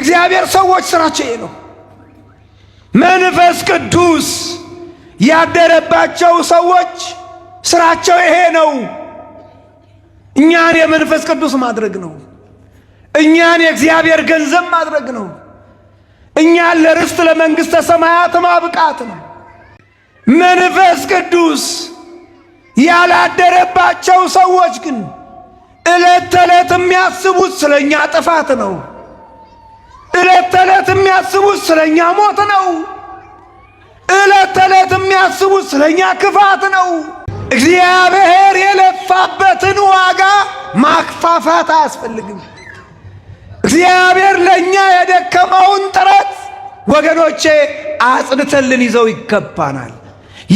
የእግዚአብሔር ሰዎች ስራቸው ነው። መንፈስ ቅዱስ ያደረባቸው ሰዎች ስራቸው ይሄ ነው። እኛን የመንፈስ ቅዱስ ማድረግ ነው። እኛን የእግዚአብሔር ገንዘብ ማድረግ ነው። እኛን ለርስት ለመንግሥተ ሰማያት ማብቃት ነው። መንፈስ ቅዱስ ያላደረባቸው ሰዎች ግን ዕለት ተዕለት የሚያስቡት ስለኛ ጥፋት ነው። ዕለት ተዕለት የሚያስቡት ስለኛ ሞት ነው። ዕለት ተዕለት የሚያስቡት ስለኛ ክፋት ነው። እግዚአብሔር የለፋበትን ዋጋ ማክፋፋት አያስፈልግም። እግዚአብሔር ለኛ የደከመውን ጥረት ወገኖቼ አጽንተልን ይዘው ይገባናል።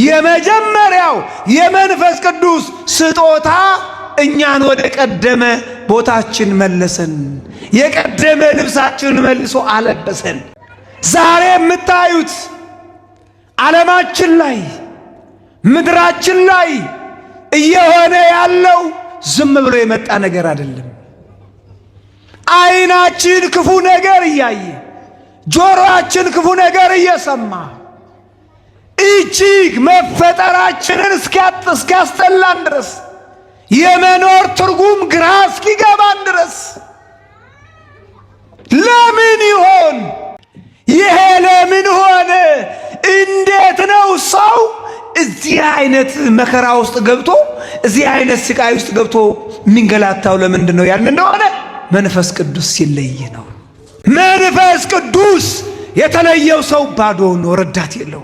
የመጀመሪያው የመንፈስ ቅዱስ ስጦታ እኛን ወደ ቀደመ ቦታችን መለሰን። የቀደመ ልብሳችን መልሶ አለበሰን። ዛሬ የምታዩት ዓለማችን ላይ ምድራችን ላይ እየሆነ ያለው ዝም ብሎ የመጣ ነገር አይደለም። ዓይናችን ክፉ ነገር እያየ፣ ጆሮአችን ክፉ ነገር እየሰማ እጅግ መፈጠራችንን እስኪያስጠላን ድረስ የመኖር ትርጉም ግራ እስኪገባን ድረስ ለምን ይሆን ይሄ? ለምን ሆነ? እንዴት ነው ሰው እዚህ አይነት መከራ ውስጥ ገብቶ እዚህ አይነት ስቃይ ውስጥ ገብቶ የሚንገላታው? ለምንድን ነው ያን እንደሆነ? መንፈስ ቅዱስ ሲለይ ነው። መንፈስ ቅዱስ የተለየው ሰው ባዶ ነው፣ ረዳት የለው።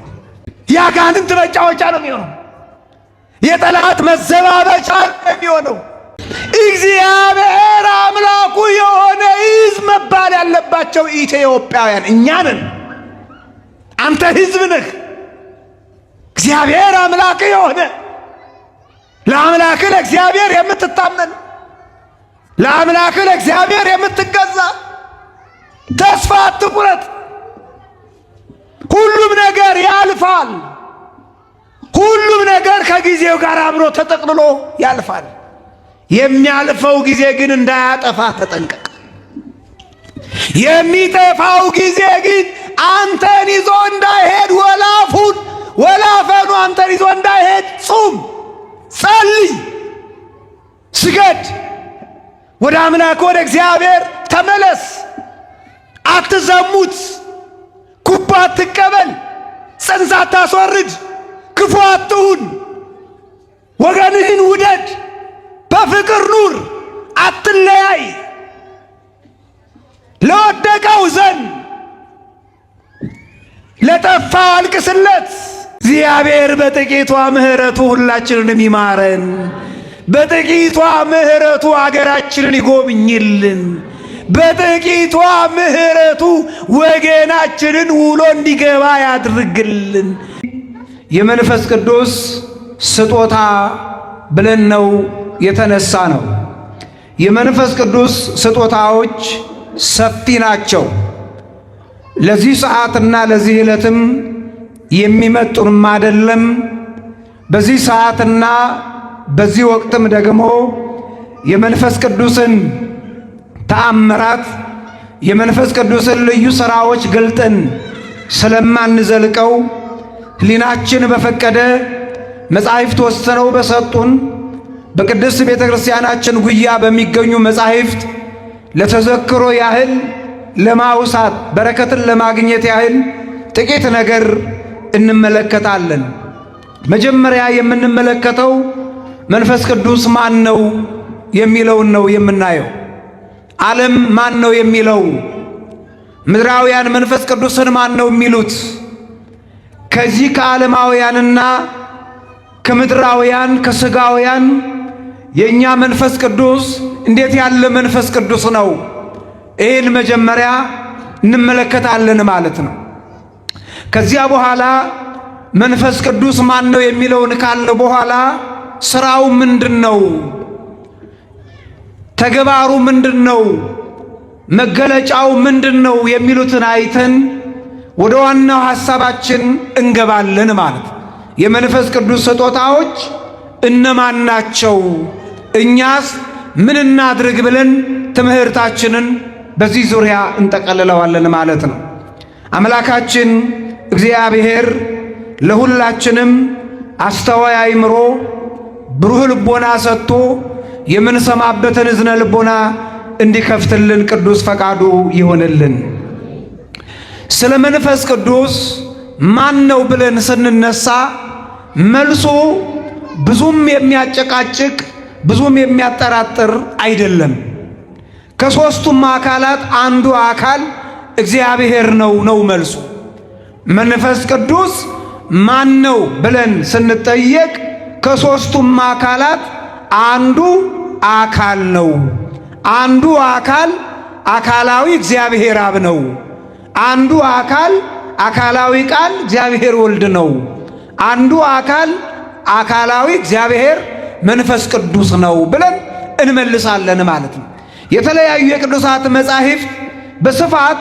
የአጋንንት መጫወቻ ነው የሚሆነው። የጠላት መዘባበቻ ነው የሚሆነው። እግዚአብሔር አምላኩ የሆነ ሕዝብ መባል ያለባቸው ኢትዮጵያውያን እኛ ነን። አንተ ሕዝብ ነህ። እግዚአብሔር አምላክ የሆነ ለአምላክ ለእግዚአብሔር የምትታመን ለአምላክ ለእግዚአብሔር የምትገዛ ተስፋ አትቁረጥ። ሁሉም ነገር ያልፋል። ሁሉም ነገር ከጊዜው ጋር አብሮ ተጠቅልሎ ያልፋል። የሚያልፈው ጊዜ ግን እንዳያጠፋ ተጠንቀቅ። የሚጠፋው ጊዜ ግን አንተን ይዞ እንዳይሄድ ወላፈኑ አንተን ይዞ እንዳይሄድ ጹም፣ ጸልይ፣ ስገድ፣ ወደ አምላክ ወደ እግዚአብሔር ተመለስ። አትዘሙት፣ ኩባ አትቀበል፣ ጽንስ አታስወርድ፣ ክፉ አትሁን፣ ወገንህን ውደድ፣ በፍቅር ኑር፣ አትለያይ። ለወደቀው ዘን፣ ለጠፋው አልቅስለት። እግዚአብሔር በጥቂቷ ምሕረቱ ሁላችንን ይማረን። በጥቂቷ ምሕረቱ አገራችንን ይጎብኝልን። በጥቂቷ ምሕረቱ ወገናችንን ውሎ እንዲገባ ያድርግልን። የመንፈስ ቅዱስ ስጦታ ብለን ነው የተነሳ ነው። የመንፈስ ቅዱስ ስጦታዎች ሰፊ ናቸው። ለዚህ ሰዓትና ለዚህ ዕለትም የሚመጡንም አይደለም። በዚህ ሰዓትና በዚህ ወቅትም ደግሞ የመንፈስ ቅዱስን ተአምራት የመንፈስ ቅዱስን ልዩ ሥራዎች ገልጠን ስለማንዘልቀው ሕሊናችን በፈቀደ መጻሕፍት ወስነው በሰጡን በቅድስት ቤተ ክርስቲያናችን ጉያ በሚገኙ መጻሕፍት ለተዘክሮ ያህል ለማውሳት በረከትን ለማግኘት ያህል ጥቂት ነገር እንመለከታለን። መጀመሪያ የምንመለከተው መንፈስ ቅዱስ ማን ነው የሚለውን ነው የምናየው። ዓለም ማን ነው የሚለው፣ ምድራውያን መንፈስ ቅዱስን ማን ነው የሚሉት? ከዚህ ከዓለማውያንና ከምድራውያን ከሥጋውያን የእኛ መንፈስ ቅዱስ እንዴት ያለ መንፈስ ቅዱስ ነው? ይህን መጀመሪያ እንመለከታለን ማለት ነው። ከዚያ በኋላ መንፈስ ቅዱስ ማን ነው የሚለውን ካለ በኋላ ሥራው ምንድን ነው? ተግባሩ ምንድን ነው? መገለጫው ምንድን ነው? የሚሉትን አይተን ወደ ዋናው ሐሳባችን እንገባለን ማለት ነው። የመንፈስ ቅዱስ ስጦታዎች እነማን ናቸው? እኛስ ምን እናድርግ ብለን ትምህርታችንን በዚህ ዙሪያ እንጠቀልለዋለን ማለት ነው። አምላካችን እግዚአብሔር ለሁላችንም አስተዋይ አእምሮ ብሩህ ልቦና ሰጥቶ የምንሰማበትን እዝነ ልቦና እንዲከፍትልን ቅዱስ ፈቃዱ ይሆንልን። ስለ መንፈስ ቅዱስ ማን ነው ብለን ስንነሳ መልሱ ብዙም የሚያጨቃጭቅ ብዙም የሚያጠራጥር አይደለም። ከሦስቱም አካላት አንዱ አካል እግዚአብሔር ነው መልሱ። መንፈስ ቅዱስ ማን ነው ብለን ስንጠየቅ ከሦስቱም አካላት አንዱ አካል ነው። አንዱ አካል አካላዊ እግዚአብሔር አብ ነው። አንዱ አካል አካላዊ ቃል እግዚአብሔር ወልድ ነው። አንዱ አካል አካላዊ እግዚአብሔር መንፈስ ቅዱስ ነው ብለን እንመልሳለን ማለት ነው። የተለያዩ የቅዱሳት መጻሕፍት በስፋት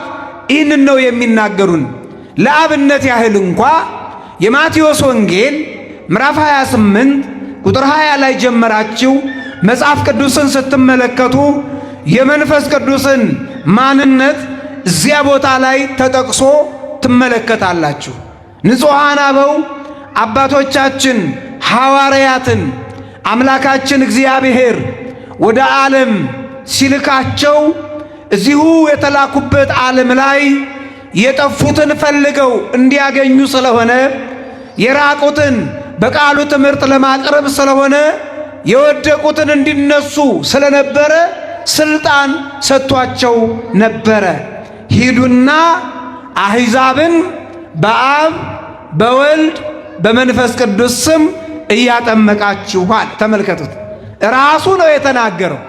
ይህንን ነው የሚናገሩን። ለአብነት ያህል እንኳ የማቴዎስ ወንጌል ምዕራፍ 28 ቁጥር 20 ላይ ጀመራችሁ መጽሐፍ ቅዱስን ስትመለከቱ የመንፈስ ቅዱስን ማንነት እዚያ ቦታ ላይ ተጠቅሶ ትመለከታላችሁ። ንጹሐን አበው አባቶቻችን ሐዋርያትን አምላካችን እግዚአብሔር ወደ ዓለም ሲልካቸው እዚሁ የተላኩበት ዓለም ላይ የጠፉትን ፈልገው እንዲያገኙ ስለሆነ የራቁትን በቃሉ ትምህርት ለማቅረብ ስለሆነ የወደቁትን እንዲነሱ ስለነበረ ስልጣን ሰጥቷቸው ነበረ። ሂዱና አሕዛብን በአብ በወልድ በመንፈስ ቅዱስ ስም እያጠመቃችኋል። ተመልከቱት፣ ራሱ ነው የተናገረው።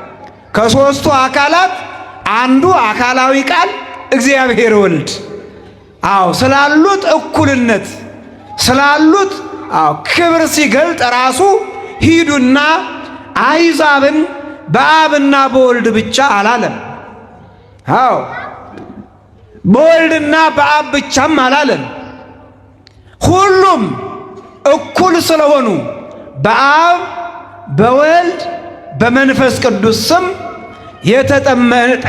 ከሦስቱ አካላት አንዱ አካላዊ ቃል እግዚአብሔር ወልድ ስላሉት እኩልነት ስላሉት ክብር ሲገልጥ ራሱ ሂዱና አሕዛብን በአብና በወልድ ብቻ አላለም። በወልድና በአብ ብቻም አላለም። ሁሉም እኩል ስለሆኑ በአብ በወልድ በመንፈስ ቅዱስ ስም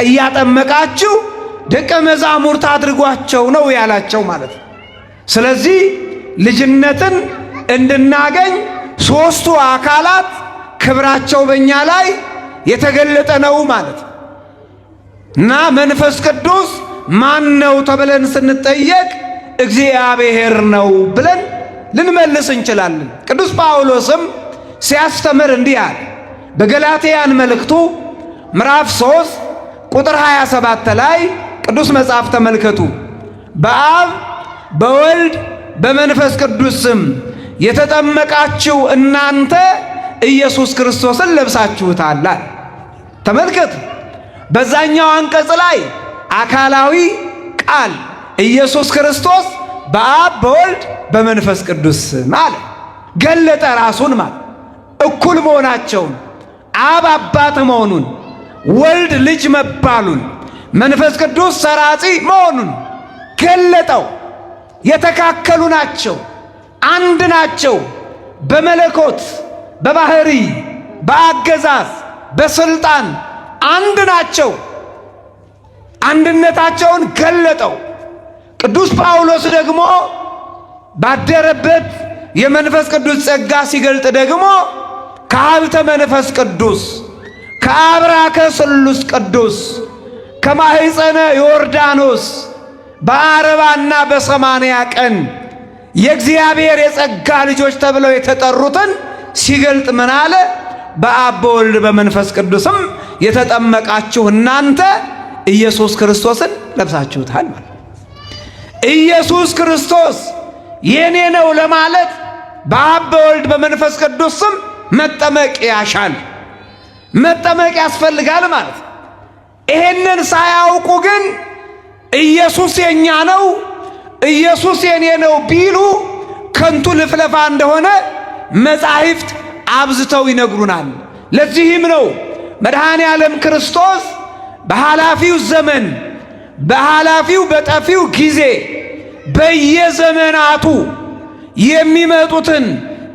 እያጠመቃችሁ ደቀ መዛሙርት አድርጓቸው ነው ያላቸው ማለት ነው። ስለዚህ ልጅነትን እንድናገኝ ሦስቱ አካላት ክብራቸው በእኛ ላይ የተገለጠ ነው ማለት ነው እና መንፈስ ቅዱስ ማን ነው ተብለን ስንጠየቅ እግዚአብሔር ነው ብለን ልንመልስ እንችላለን። ቅዱስ ጳውሎስም ሲያስተምር እንዲህ አለ። በገላትያን መልእክቱ ምዕራፍ 3 ቁጥር 27 ላይ ቅዱስ መጽሐፍ ተመልከቱ። በአብ በወልድ በመንፈስ ቅዱስ ስም የተጠመቃችሁ እናንተ ኢየሱስ ክርስቶስን ለብሳችሁታል። ተመልከቱ። በዛኛው አንቀጽ ላይ አካላዊ ቃል ኢየሱስ ክርስቶስ በአብ በወልድ በመንፈስ ቅዱስ ማለት ገለጠ። ራሱን ማለት እኩል መሆናቸውን፣ አብ አባት መሆኑን፣ ወልድ ልጅ መባሉን፣ መንፈስ ቅዱስ ሰራጺ መሆኑን ገለጠው። የተካከሉ ናቸው፣ አንድ ናቸው። በመለኮት በባህሪ በአገዛዝ በስልጣን አንድ ናቸው። አንድነታቸውን ገለጠው። ቅዱስ ጳውሎስ ደግሞ ባደረበት የመንፈስ ቅዱስ ጸጋ ሲገልጥ ደግሞ ከሀብተ መንፈስ ቅዱስ ከአብራከ ስሉስ ቅዱስ ከማኅፀነ ዮርዳኖስ በ40ና በ80 ቀን የእግዚአብሔር የጸጋ ልጆች ተብለው የተጠሩትን ሲገልጥ ምን አለ? በአብ በወልድ በመንፈስ ቅዱስም የተጠመቃችሁ እናንተ ኢየሱስ ክርስቶስን ለብሳችሁታል ማለት። ኢየሱስ ክርስቶስ የኔ ነው ለማለት በአብ በወልድ በመንፈስ ቅዱስ ስም መጠመቅ ያሻል፣ መጠመቅ ያስፈልጋል ማለት። ይሄንን ሳያውቁ ግን ኢየሱስ የኛ ነው ኢየሱስ የኔ ነው ቢሉ ከንቱ ልፍለፋ እንደሆነ መጻሕፍት አብዝተው ይነግሩናል። ለዚህም ነው መድኃኔ ዓለም ክርስቶስ በኃላፊው ዘመን በኃላፊው በጠፊው ጊዜ በየዘመናቱ የሚመጡትን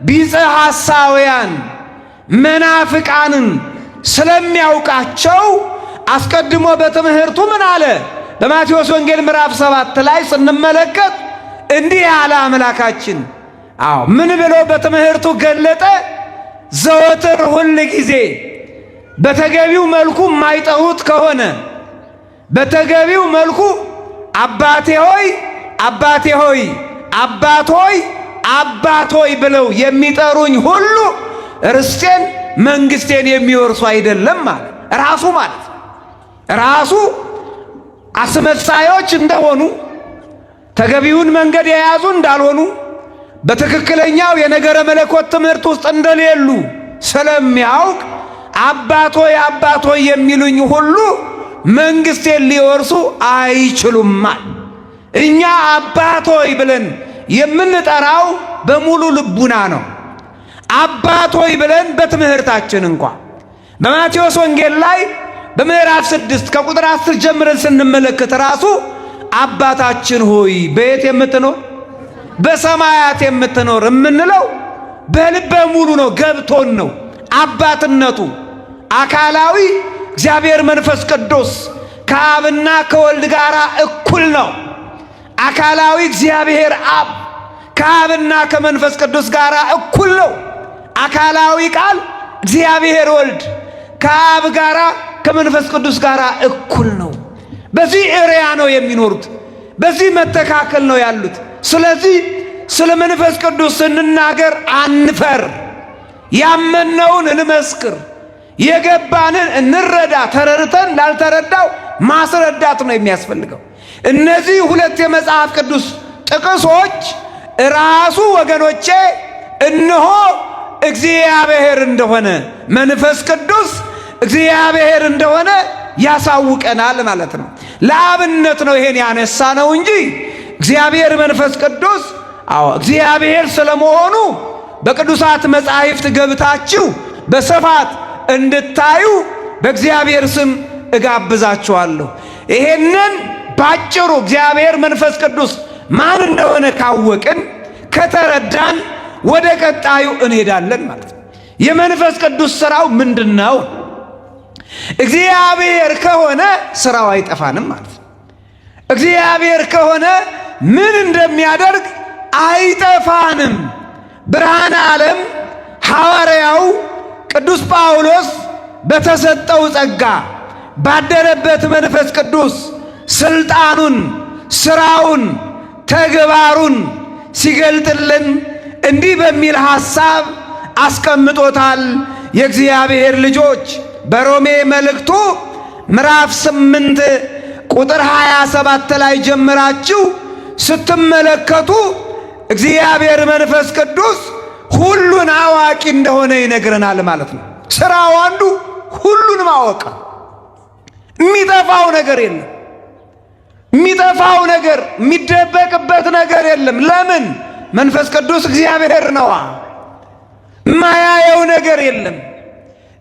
ቢጸ ሐሳውያን መናፍቃንን ስለሚያውቃቸው አስቀድሞ በትምህርቱ ምን አለ? በማቴዎስ ወንጌል ምዕራፍ 7 ላይ ስንመለከት እንዲህ ያለ አምላካችን ምን ብሎ በትምህርቱ ገለጠ? ዘወትር ሁል ጊዜ በተገቢው መልኩ የማይጠሩት ከሆነ በተገቢው መልኩ አባቴ ሆይ አባቴ ሆይ አባት ሆይ አባት ሆይ ብለው የሚጠሩኝ ሁሉ ርስቴን መንግስቴን የሚወርሱ አይደለም ማለት ራሱ አስመሳዮች እንደሆኑ ተገቢውን መንገድ የያዙ እንዳልሆኑ በትክክለኛው የነገረ መለኮት ትምህርት ውስጥ እንደሌሉ ስለሚያውቅ አባት ሆይ አባት ሆይ የሚሉኝ ሁሉ መንግስቴን ሊወርሱ አይችሉም። እኛ አባት ሆይ ብለን የምንጠራው በሙሉ ልቡና ነው። አባት ሆይ ብለን በትምህርታችን እንኳን በማቴዎስ ወንጌል ላይ በምዕራፍ 6 ከቁጥር 10 ጀምረን ስንመለከት ራሱ አባታችን ሆይ በየት የምትኖር በሰማያት የምትኖር የምንለው በልበ ሙሉ ነው፣ ገብቶን ነው። አባትነቱ አካላዊ እግዚአብሔር መንፈስ ቅዱስ ከአብና ከወልድ ጋር እኩል ነው። አካላዊ እግዚአብሔር አብ ከአብና ከመንፈስ ቅዱስ ጋር እኩል ነው። አካላዊ ቃል እግዚአብሔር ወልድ ከአብ ጋር ከመንፈስ ቅዱስ ጋር እኩል ነው። በዚህ ኤሪያ ነው የሚኖሩት፣ በዚህ መተካከል ነው ያሉት። ስለዚህ ስለ መንፈስ ቅዱስ ስንናገር አንፈር፣ ያመነውን እንመስክር፣ የገባንን እንረዳ። ተረድተን ላልተረዳው ማስረዳት ነው የሚያስፈልገው። እነዚህ ሁለት የመጽሐፍ ቅዱስ ጥቅሶች ራሱ ወገኖቼ እነሆ እግዚአብሔር እንደሆነ መንፈስ ቅዱስ እግዚአብሔር እንደሆነ ያሳውቀናል ማለት ነው። ለአብነት ነው ይሄን ያነሳ ነው እንጂ እግዚአብሔር መንፈስ ቅዱስ እግዚአብሔር ስለመሆኑ በቅዱሳት መጻሕፍት ገብታችሁ በስፋት እንድታዩ በእግዚአብሔር ስም እጋብዛችኋለሁ። ይሄንን ባጭሩ እግዚአብሔር መንፈስ ቅዱስ ማን እንደሆነ ካወቅን ከተረዳን ወደ ቀጣዩ እንሄዳለን ማለት ነው። የመንፈስ ቅዱስ ሥራው ምንድነው? እግዚአብሔር ከሆነ ሥራው አይጠፋንም ማለት ነው። እግዚአብሔር ከሆነ ምን እንደሚያደርግ አይጠፋንም። ብርሃነ ዓለም ሐዋርያው ቅዱስ ጳውሎስ በተሰጠው ጸጋ ባደረበት መንፈስ ቅዱስ ስልጣኑን፣ ሥራውን፣ ተግባሩን ሲገልጥልን እንዲህ በሚል ሐሳብ አስቀምጦታል። የእግዚአብሔር ልጆች በሮሜ መልእክቱ ምዕራፍ 8 ቁጥር 27 ላይ ጀምራችሁ ስትመለከቱ እግዚአብሔር መንፈስ ቅዱስ ሁሉን አዋቂ እንደሆነ ይነግረናል ማለት ነው። ሥራው አንዱ ሁሉን ማወቅ። የሚጠፋው ነገር የለም። የሚጠፋው ነገር የሚደበቅበት ነገር የለም። ለምን? መንፈስ ቅዱስ እግዚአብሔር ነዋ። የማያየው ነገር የለም።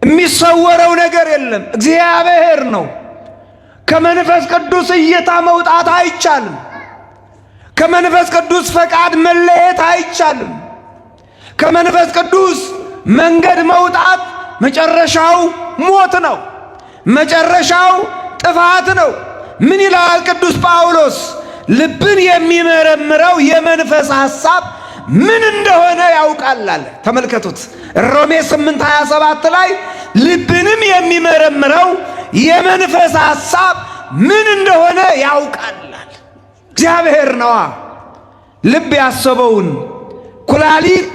የሚሰወረው ነገር የለም። እግዚአብሔር ነው። ከመንፈስ ቅዱስ እይታ መውጣት አይቻልም። ከመንፈስ ቅዱስ ፈቃድ መለየት አይቻልም። ከመንፈስ ቅዱስ መንገድ መውጣት መጨረሻው ሞት ነው። መጨረሻው ጥፋት ነው። ምን ይላል ቅዱስ ጳውሎስ? ልብን የሚመረምረው የመንፈስ ሐሳብ ምን እንደሆነ ያውቃል አለ። ተመልከቱት። ሮሜ 8:27 ላይ ልብንም የሚመረምረው የመንፈስ ሐሳብ ምን እንደሆነ ያውቃል አለ። እግዚአብሔር ነዋ። ልብ ያሰበውን፣ ኩላሊት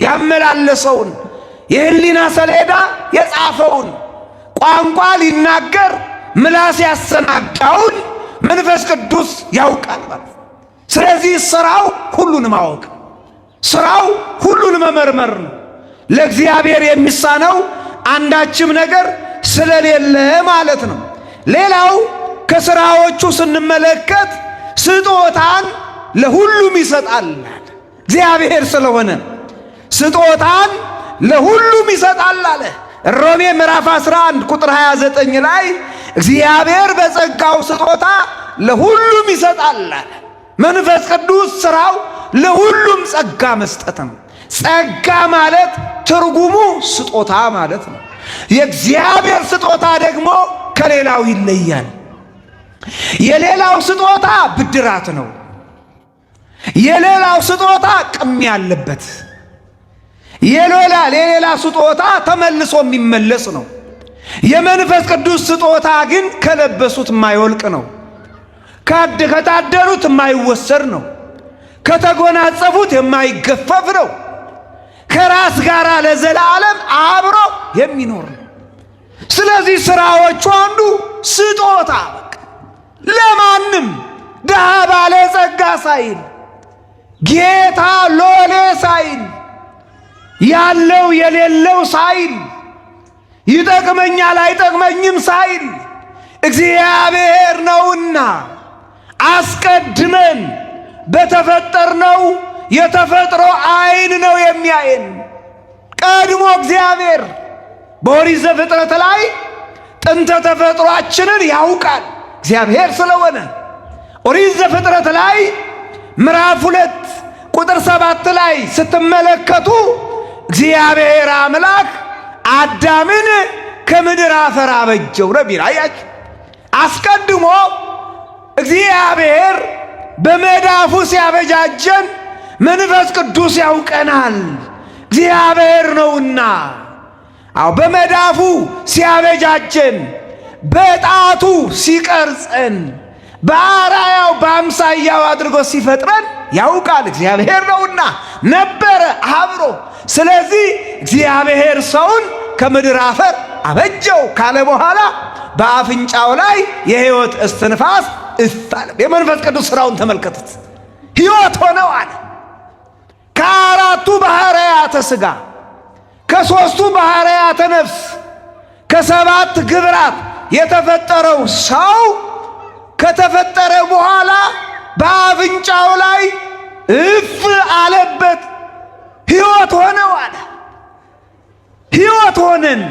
ያመላለሰውን፣ የህሊና ሰሌዳ የጻፈውን፣ ቋንቋ ሊናገር ምላስ ያሰናዳውን መንፈስ ቅዱስ ያውቃል ማለት። ስለዚህ ሥራው ሁሉን ማወቅ፣ ሥራው ሁሉን መመርመር ነው። ለእግዚአብሔር የሚሳነው አንዳችም ነገር ስለሌለ ማለት ነው። ሌላው ከሥራዎቹ ስንመለከት ስጦታን ለሁሉም ይሰጣል። እግዚአብሔር ስለሆነ ስጦታን ለሁሉም ይሰጣል አለ። ሮሜ ምዕራፍ 11 ቁጥር 29 ላይ እግዚአብሔር በጸጋው ስጦታ ለሁሉም ይሰጣል አለ። መንፈስ ቅዱስ ሥራው ለሁሉም ጸጋ መስጠት ነው። ጸጋ ማለት ትርጉሙ ስጦታ ማለት ነው። የእግዚአብሔር ስጦታ ደግሞ ከሌላው ይለያል። የሌላው ስጦታ ብድራት ነው። የሌላው ስጦታ ቅሚያ ያለበት፣ የሌላ ስጦታ ተመልሶ የሚመለስ ነው። የመንፈስ ቅዱስ ስጦታ ግን ከለበሱት የማይወልቅ ነው። ከታደሉት የማይወሰድ ነው። ከተጎናጸፉት የማይገፈፍ ነው። ከራስ ጋር ለዘላለም አብሮ የሚኖር ነው። ስለዚህ ስራዎቹ አንዱ ስጦታ፣ በቃ ለማንም ድሃ ባለጸጋ ሳይል፣ ጌታ ሎሌ ሳይል፣ ያለው የሌለው ሳይል፣ ይጠቅመኛል አይጠቅመኝም ሳይል እግዚአብሔር ነውና አስቀድመን በተፈጠርነው የተፈጥሮ ዓይን ነው የሚያየን። ቀድሞ እግዚአብሔር በኦሪት ዘፍጥረት ላይ ጥንተ ተፈጥሯችንን ያውቃል እግዚአብሔር ስለሆነ። ኦሪት ዘፍጥረት ላይ ምዕራፍ 2 ቁጥር 7 ላይ ስትመለከቱ እግዚአብሔር አምላክ አዳምን ከምድር አፈር አበጀው ነው የሚል። አያችሁ፣ አስቀድሞ እግዚአብሔር በመዳፉ ሲያበጃጀን መንፈስ ቅዱስ ያውቀናል፣ እግዚአብሔር ነውና። አዎ በመዳፉ ሲያበጃጀን፣ በጣቱ ሲቀርጸን፣ በአርአያው በአምሳያው አድርጎ ሲፈጥረን ያውቃል፣ እግዚአብሔር ነውና ነበረ አብሮ። ስለዚህ እግዚአብሔር ሰውን ከምድር አፈር አበጀው ካለ በኋላ በአፍንጫው ላይ የሕይወት እስትንፋስ እፋለ። የመንፈስ ቅዱስ ሥራውን ተመልከቱት። ሕይወት ሆነው አለ። ከአራቱ ባሕርያተ ሥጋ፣ ከሦስቱ ባሕርያተ ነፍስ፣ ከሰባት ግብራት የተፈጠረው ሰው ከተፈጠረ በኋላ በአፍንጫው ላይ እፍ አለበት፣ ሕይወት ሆነው አለ። ሕይወት ሆነን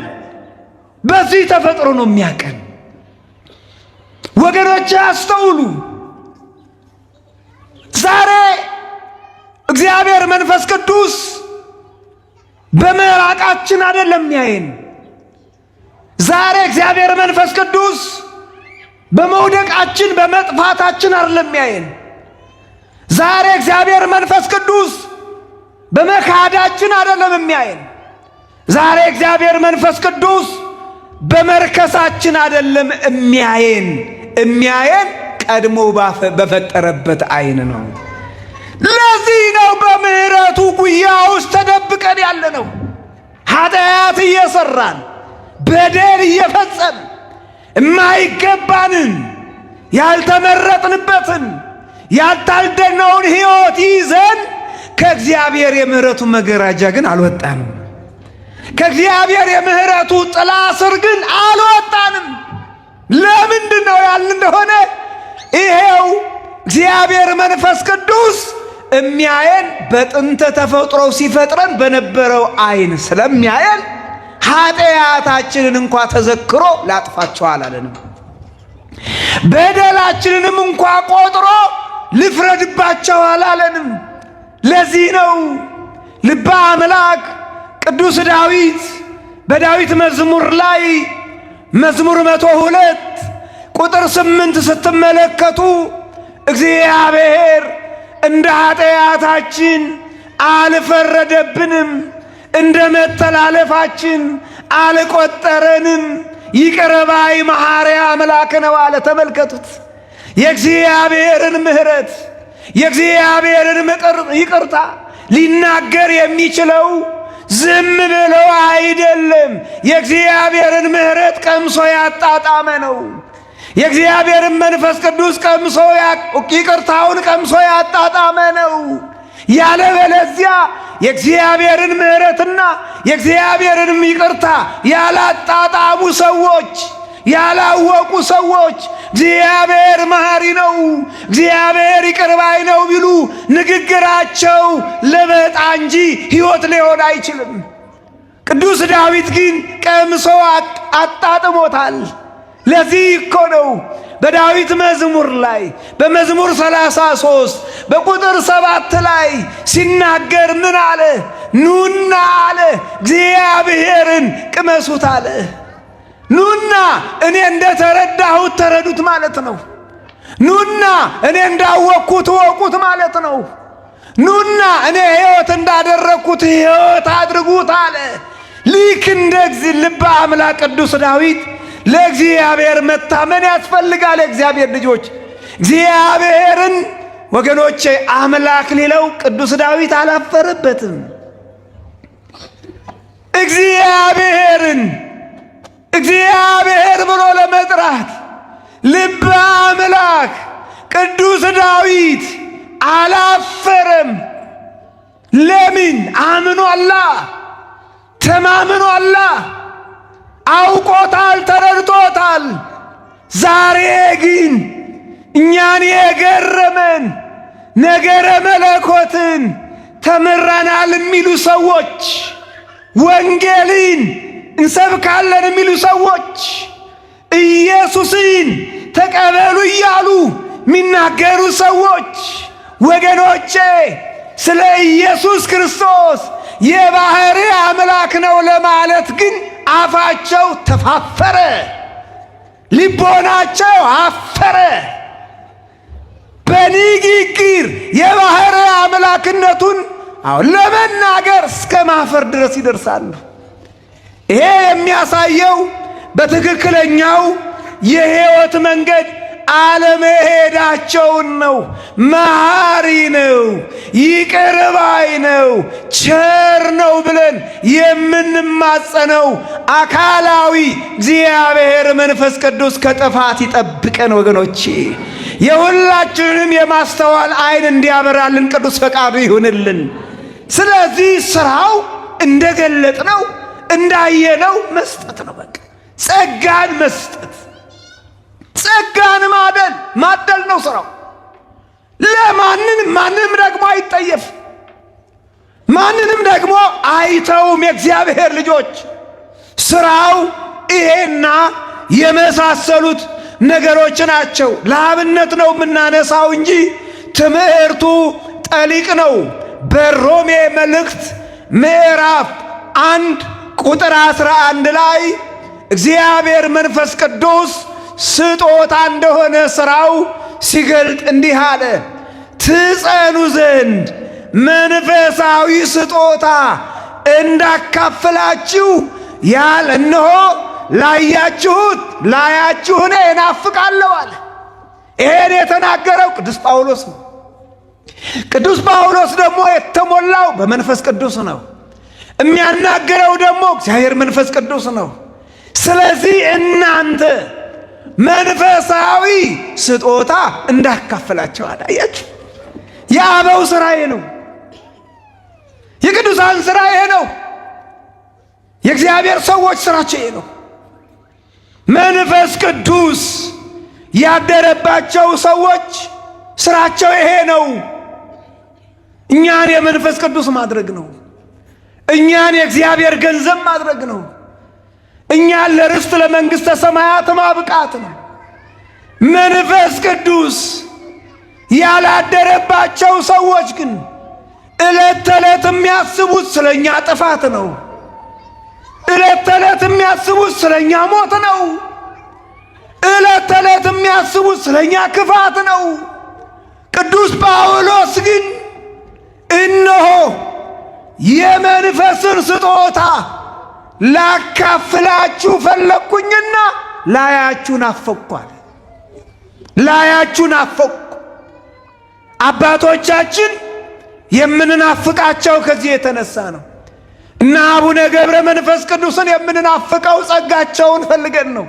በዚህ ተፈጥሮ ነው የሚያቀን። ወገኖች አስተውሉ። ዛሬ እግዚአብሔር መንፈስ ቅዱስ በመራቃችን አይደለም የሚያየን። ዛሬ እግዚአብሔር መንፈስ ቅዱስ በመውደቃችን በመጥፋታችን አይደለም የሚያየን። ዛሬ እግዚአብሔር መንፈስ ቅዱስ በመካዳችን አይደለም የሚያየን። ዛሬ እግዚአብሔር መንፈስ ቅዱስ በመርከሳችን አይደለም የሚያየን ቀድሞ በፈጠረበት ዓይን ነው። ለዚህ ነው በምሕረቱ ጉያ ውስጥ ተደብቀን ያለ ነው። ኃጢአት እየሰራን በደል እየፈጸም የማይገባንን ያልተመረጥንበትን ያልታደልነውን ሕይወት ይዘን ከእግዚአብሔር የምሕረቱ መጋረጃ ግን አልወጣንም። ከእግዚአብሔር የምሕረቱ ጥላ ስር ግን አልወጣንም። ለምንድን ነው ያልን እንደሆነ ይሄው እግዚአብሔር መንፈስ ቅዱስ የሚያየን በጥንተ ተፈጥሮ ሲፈጥረን በነበረው ዓይን ስለሚያየን ኃጢአታችንን እንኳ ተዘክሮ ላጥፋቸው አላለንም። በደላችንንም እንኳ ቆጥሮ ልፍረድባቸው አላለንም። ለዚህ ነው ልበ አምላክ ቅዱስ ዳዊት በዳዊት መዝሙር ላይ መዝሙር 102 ቁጥር 8 ስትመለከቱ እግዚአብሔር እንደ ኃጢአታችን አልፈረደብንም፣ እንደ መተላለፋችን አልቆጠረንም፣ ይቅር ባይ መሐሪ አምላክ ነው አለ። ተመልከቱት። የእግዚአብሔርን ምሕረት የእግዚአብሔርን ይቅርታ ሊናገር የሚችለው ዝም ብሎ አይደለም። የእግዚአብሔርን ምሕረት ቀምሶ ያጣጣመ ነው። የእግዚአብሔርን መንፈስ ቅዱስ ቀምሶ ይቅርታውን ቀምሶ ያጣጣመ ነው። ያለበለዚያ የእግዚአብሔርን ምሕረትና የእግዚአብሔርን ይቅርታ ያላጣጣሙ ሰዎች፣ ያላወቁ ሰዎች እግዚአብሔር መሐሪ ነው፣ እግዚአብሔር ይቅር ባይ ነው ቢሉ ንግግራቸው ለበጣ እንጂ ሕይወት ሊሆን አይችልም። ቅዱስ ዳዊት ግን ቀምሶ አጣጥሞታል። ለዚህ እኮ ነው በዳዊት መዝሙር ላይ በመዝሙር 33 በቁጥር 7 ላይ ሲናገር ምን አለ? ኑና አለ እግዚአብሔርን ቅመሱት አለ። ኑና እኔ እንደተረዳሁት ተረዱት ማለት ነው። ኑና እኔ እንዳወቅኩት ወቁት ማለት ነው። ኑና እኔ ሕይወት እንዳደረግኩት ሕይወት አድርጉት አለ። ልክ እንደ ልበ አምላክ ቅዱስ ዳዊት ለእግዚአብሔር መታመን ያስፈልጋል። የእግዚአብሔር ልጆች እግዚአብሔርን ወገኖቼ አምላክ ሊለው ቅዱስ ዳዊት አላፈረበትም። እግዚአብሔርን እግዚአብሔር ብሎ ለመጥራት ልበ አምላክ ቅዱስ ዳዊት አላፈረም። ለምን? አምኗላ፣ ተማምኗላ፣ አውቆታል፣ ተረድቶታል። ዛሬ ግን እኛን የገረመን ነገረ መለኮትን ተምረናል የሚሉ ሰዎች፣ ወንጌልን እንሰብካለን የሚሉ ሰዎች፣ ኢየሱስን ተቀበሉ እያሉ የሚናገሩ ሰዎች ወገኖቼ ስለ ኢየሱስ ክርስቶስ የባሕርይ አምላክ ነው ለማለት ግን አፋቸው ተፋፈረ፣ ልቦናቸው አፈረ። በንግግር የባሕርይ አምላክነቱን ለመናገር እስከ ማፈር ድረስ ይደርሳሉ። ይሄ የሚያሳየው በትክክለኛው የሕይወት መንገድ አለመሄዳቸውን ነው። መሐሪ ነው፣ ይቅር ባይ ነው፣ ቸር ነው ብለን የምንማጸነው አካላዊ እግዚአብሔር መንፈስ ቅዱስ ከጥፋት ይጠብቀን። ወገኖቼ የሁላችንም የማስተዋል ዓይን እንዲያበራልን ቅዱስ ፈቃዱ ይሁንልን። ስለዚህ ስራው እንደገለጥነው እንዳየነው መስጠት ነው። በቃ ጸጋን መስጠት፣ ጸጋን ማደል ነው ስራው። ማንንም ደግሞ አይጠየፍ፣ ማንንም ደግሞ አይተውም። የእግዚአብሔር ልጆች ስራው ይሄና የመሳሰሉት ነገሮች ናቸው። ለአብነት ነው የምናነሳው እንጂ ትምህርቱ ጠሊቅ ነው። በሮሜ መልእክት ምዕራፍ 1 ቁጥር 11 ላይ እግዚአብሔር መንፈስ ቅዱስ ስጦታ እንደሆነ ሥራው ሲገልጥ እንዲህ አለ። ትጸኑ ዘንድ መንፈሳዊ ስጦታ እንዳካፍላችሁ ያለ እነሆ ላያችሁ እኔ እናፍቃለሁ አለ። ይሄን የተናገረው ቅዱስ ጳውሎስ ነው። ቅዱስ ጳውሎስ ደግሞ የተሞላው በመንፈስ ቅዱስ ነው። የሚያናገረው ደግሞ እግዚአብሔር መንፈስ ቅዱስ ነው። ስለዚህ እናንተ መንፈሳዊ ስጦታ እንዳካፈላቸው አዳያችሁ። የአበው ሥራ ይሄ ነው። የቅዱሳን ሥራ ይሄ ነው። የእግዚአብሔር ሰዎች ሥራቸው ይሄ ነው። መንፈስ ቅዱስ ያደረባቸው ሰዎች ሥራቸው ይሄ ነው። እኛን የመንፈስ ቅዱስ ማድረግ ነው። እኛን የእግዚአብሔር ገንዘብ ማድረግ ነው። እኛን ለርስት ለመንግሥተ ሰማያት ማብቃት ነው። መንፈስ ቅዱስ ያላደረባቸው ሰዎች ግን ዕለት ተዕለት የሚያስቡት ስለኛ ጥፋት ነው። ዕለት ተዕለት የሚያስቡት ስለኛ ሞት ነው። ዕለት ተዕለት የሚያስቡት ስለኛ ክፋት ነው። ቅዱስ ጳውሎስ ግን እነሆ የመንፈስን ስጦታ ላካፍላችሁ ፈለግኩኝና ላያችሁ ናፈቅኳል። ላያችሁ ናፈቅኩ። አባቶቻችን የምንናፍቃቸው ከዚህ የተነሳ ነው። እና አቡነ ገብረ መንፈስ ቅዱስን የምንናፍቀው ጸጋቸውን ፈልገን ነው።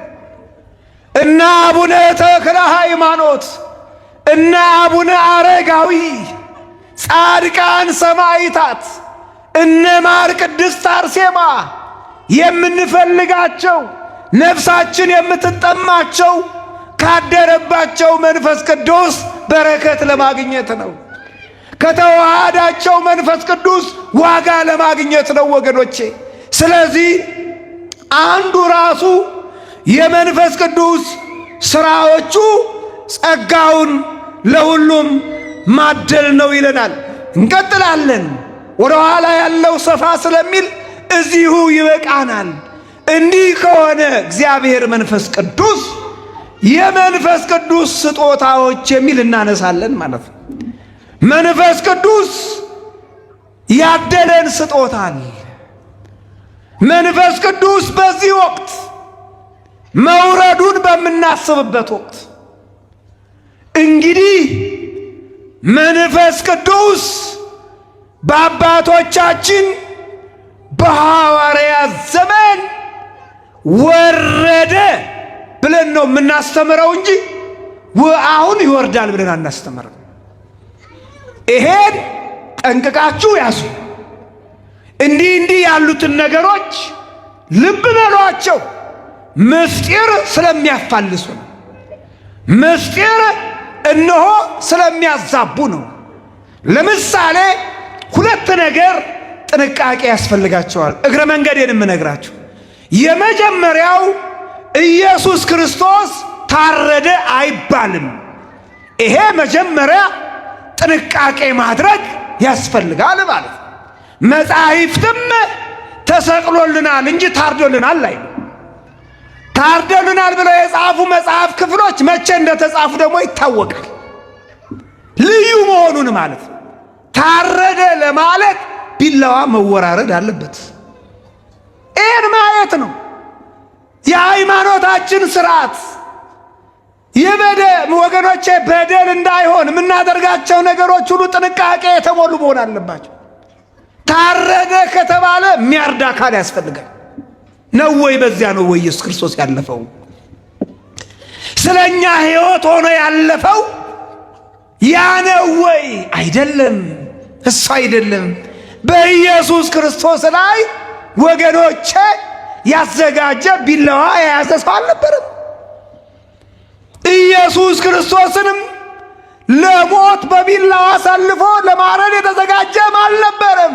እና አቡነ ተክለ ሃይማኖት እና አቡነ አረጋዊ ጻድቃን ሰማዕታት እነ ማር ቅድስት አርሴማ የምንፈልጋቸው ነፍሳችን የምትጠማቸው ካደረባቸው መንፈስ ቅዱስ በረከት ለማግኘት ነው። ከተዋሃዳቸው መንፈስ ቅዱስ ዋጋ ለማግኘት ነው ወገኖቼ። ስለዚህ አንዱ ራሱ የመንፈስ ቅዱስ ስራዎቹ ጸጋውን ለሁሉም ማደል ነው ይለናል። እንቀጥላለን። ወደ ኋላ ያለው ሰፋ ስለሚል እዚሁ ይበቃናል። እንዲህ ከሆነ እግዚአብሔር መንፈስ ቅዱስ የመንፈስ ቅዱስ ስጦታዎች የሚል እናነሳለን ማለት ነው። መንፈስ ቅዱስ ያደለን ስጦታል። መንፈስ ቅዱስ በዚህ ወቅት መውረዱን በምናስብበት ወቅት እንግዲህ መንፈስ ቅዱስ በአባቶቻችን በሐዋርያት ዘመን ወረደ ብለን ነው የምናስተምረው እንጂ አሁን ይወርዳል ብለን አናስተምርም። ይሄን ጠንቅቃችሁ ያዙ። እንዲህ ያሉትን ነገሮች ልብ በሏቸው። ምስጢር ስለሚያፋልሱ ነው። ምስጢር እነሆ ስለሚያዛቡ ነው። ለምሳሌ ሁለት ነገር ጥንቃቄ ያስፈልጋቸዋል። እግረ መንገዴን የምነግራችሁ የመጀመሪያው ኢየሱስ ክርስቶስ ታረደ አይባልም። ይሄ መጀመሪያ ጥንቃቄ ማድረግ ያስፈልጋል ማለት ነው። መጻሕፍትም ተሰቅሎልናል እንጂ ታርዶልናል አይደለም። ታርዶልናል ብለው የጻፉ መጽሐፍ ክፍሎች መቼ እንደተጻፉ ደግሞ ይታወቃል። ልዩ መሆኑን ማለት ነው። ታረደ ለማለት ቢላዋ መወራረድ አለበት። ይህን ማየት ነው። የሃይማኖታችን ስርዓት ወገኖቼ በደል እንዳይሆን የምናደርጋቸው ነገሮች ሁሉ ጥንቃቄ የተሞሉ መሆን አለባቸው። ታረደ ከተባለ የሚያርድ አካል ያስፈልጋል። ነው ወይ? በዚያ ነው ወይ ኢየሱስ ክርስቶስ ያለፈው? ስለኛ ሕይወት ሆኖ ያለፈው ያ ነው ወይ? አይደለም፣ እሱ አይደለም። በኢየሱስ ክርስቶስ ላይ ወገኖቼ ያዘጋጀ ቢላዋ የያዘ ሰው አልነበረም። ኢየሱስ ክርስቶስንም ለሞት በቢላዋ አሳልፎ ለማረድ የተዘጋጀም አልነበረም።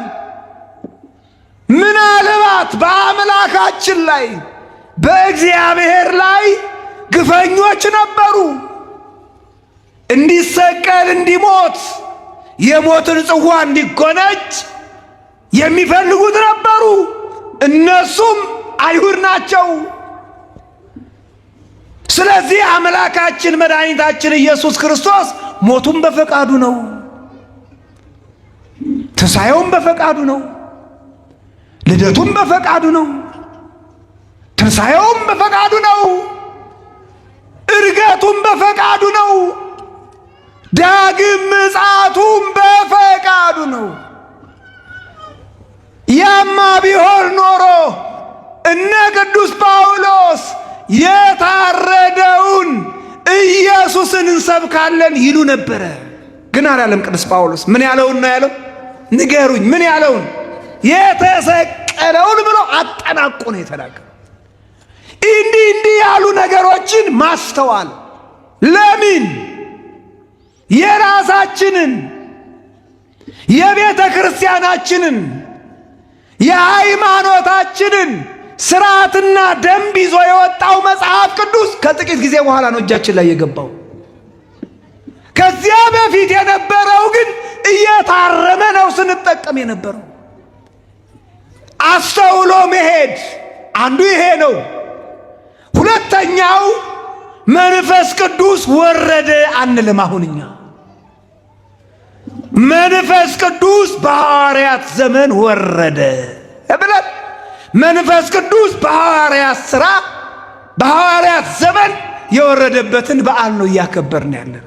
ምናልባት በአምላካችን ላይ በእግዚአብሔር ላይ ግፈኞች ነበሩ። እንዲሰቀል እንዲሞት የሞትን ጽዋ እንዲጎነጭ የሚፈልጉት ነበሩ። እነሱም አይሁድ ናቸው። ስለዚህ አምላካችን መድኃኒታችን ኢየሱስ ክርስቶስ ሞቱም በፈቃዱ ነው፣ ትንሣኤውም በፈቃዱ ነው፣ ልደቱም በፈቃዱ ነው፣ ትንሣኤውም በፈቃዱ ነው፣ እርገቱም በፈቃዱ ነው፣ ዳግም ምጽአቱም በፈቃዱ ነው። ያማ ቢሆን ኖሮ እነ ቅዱስ ጳውሎስ የታረደውን ኢየሱስን እንሰብካለን ይሉ ነበረ። ግን አላለም ቅዱስ ጳውሎስ። ምን ያለውን ነው ያለው? ንገሩኝ። ምን ያለውን? የተሰቀለውን ብሎ አጠናቆ ነው የተናገረው። እንዲህ ያሉ ነገሮችን ማስተዋል ለምን የራሳችንን የቤተ ክርስቲያናችንን የሃይማኖታችንን ስርዓትና ደንብ ይዞ የወጣው መጽሐፍ ቅዱስ ከጥቂት ጊዜ በኋላ ነው እጃችን ላይ የገባው። ከዚያ በፊት የነበረው ግን እየታረመ ነው ስንጠቀም የነበረው። አስተውሎ መሄድ አንዱ ይሄ ነው። ሁለተኛው መንፈስ ቅዱስ ወረደ አንልም። አሁን እኛ መንፈስ ቅዱስ በሐዋርያት ዘመን ወረደ ብለን መንፈስ ቅዱስ በሐዋርያት ሥራ በሐዋርያት ዘመን የወረደበትን በዓል ነው እያከበርን ያለን።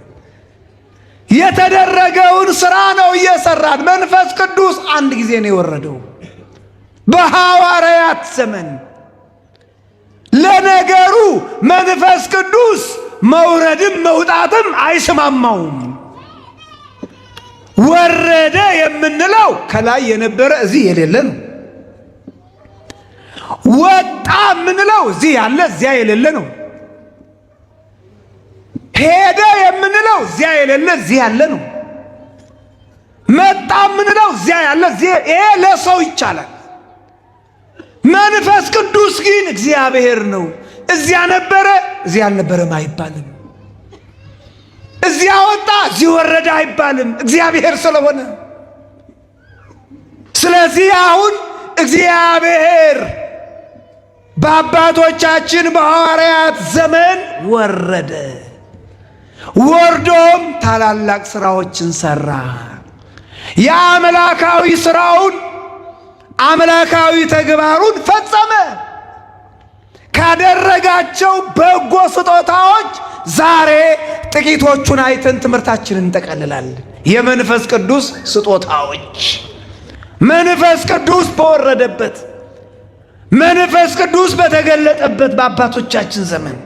የተደረገውን ሥራ ነው እየሰራን። መንፈስ ቅዱስ አንድ ጊዜ ነው የወረደው በሐዋርያት ዘመን። ለነገሩ መንፈስ ቅዱስ መውረድም መውጣትም አይስማማውም። ወረደ የምንለው ከላይ የነበረ እዚህ የሌለ ነው። ወጣ የምንለው እዚህ ያለ እዚያ የሌለ ነው። ሄደ የምንለው እዚያ የሌለ እዚህ ያለ ነው። መጣ የምንለው እዚያ ያለ እዚህ። ይሄ ለሰው ይቻላል። መንፈስ ቅዱስ ግን እግዚአብሔር ነው። እዚያ ነበረ እዚያ አልነበረም አይባልም። እዚያ ወጣ እዚህ ወረደ አይባልም፣ እግዚአብሔር ስለሆነ። ስለዚህ አሁን እግዚአብሔር በአባቶቻችን በሐዋርያት ዘመን ወረደ። ወርዶም ታላላቅ ሥራዎችን ሠራ። የአምላካዊ ሥራውን አምላካዊ ተግባሩን ፈጸመ። ካደረጋቸው በጎ ስጦታዎች ዛሬ ጥቂቶቹን አይተን ትምህርታችንን እንጠቀልላለን። የመንፈስ ቅዱስ ስጦታዎች። መንፈስ ቅዱስ በወረደበት፣ መንፈስ ቅዱስ በተገለጠበት በአባቶቻችን ዘመን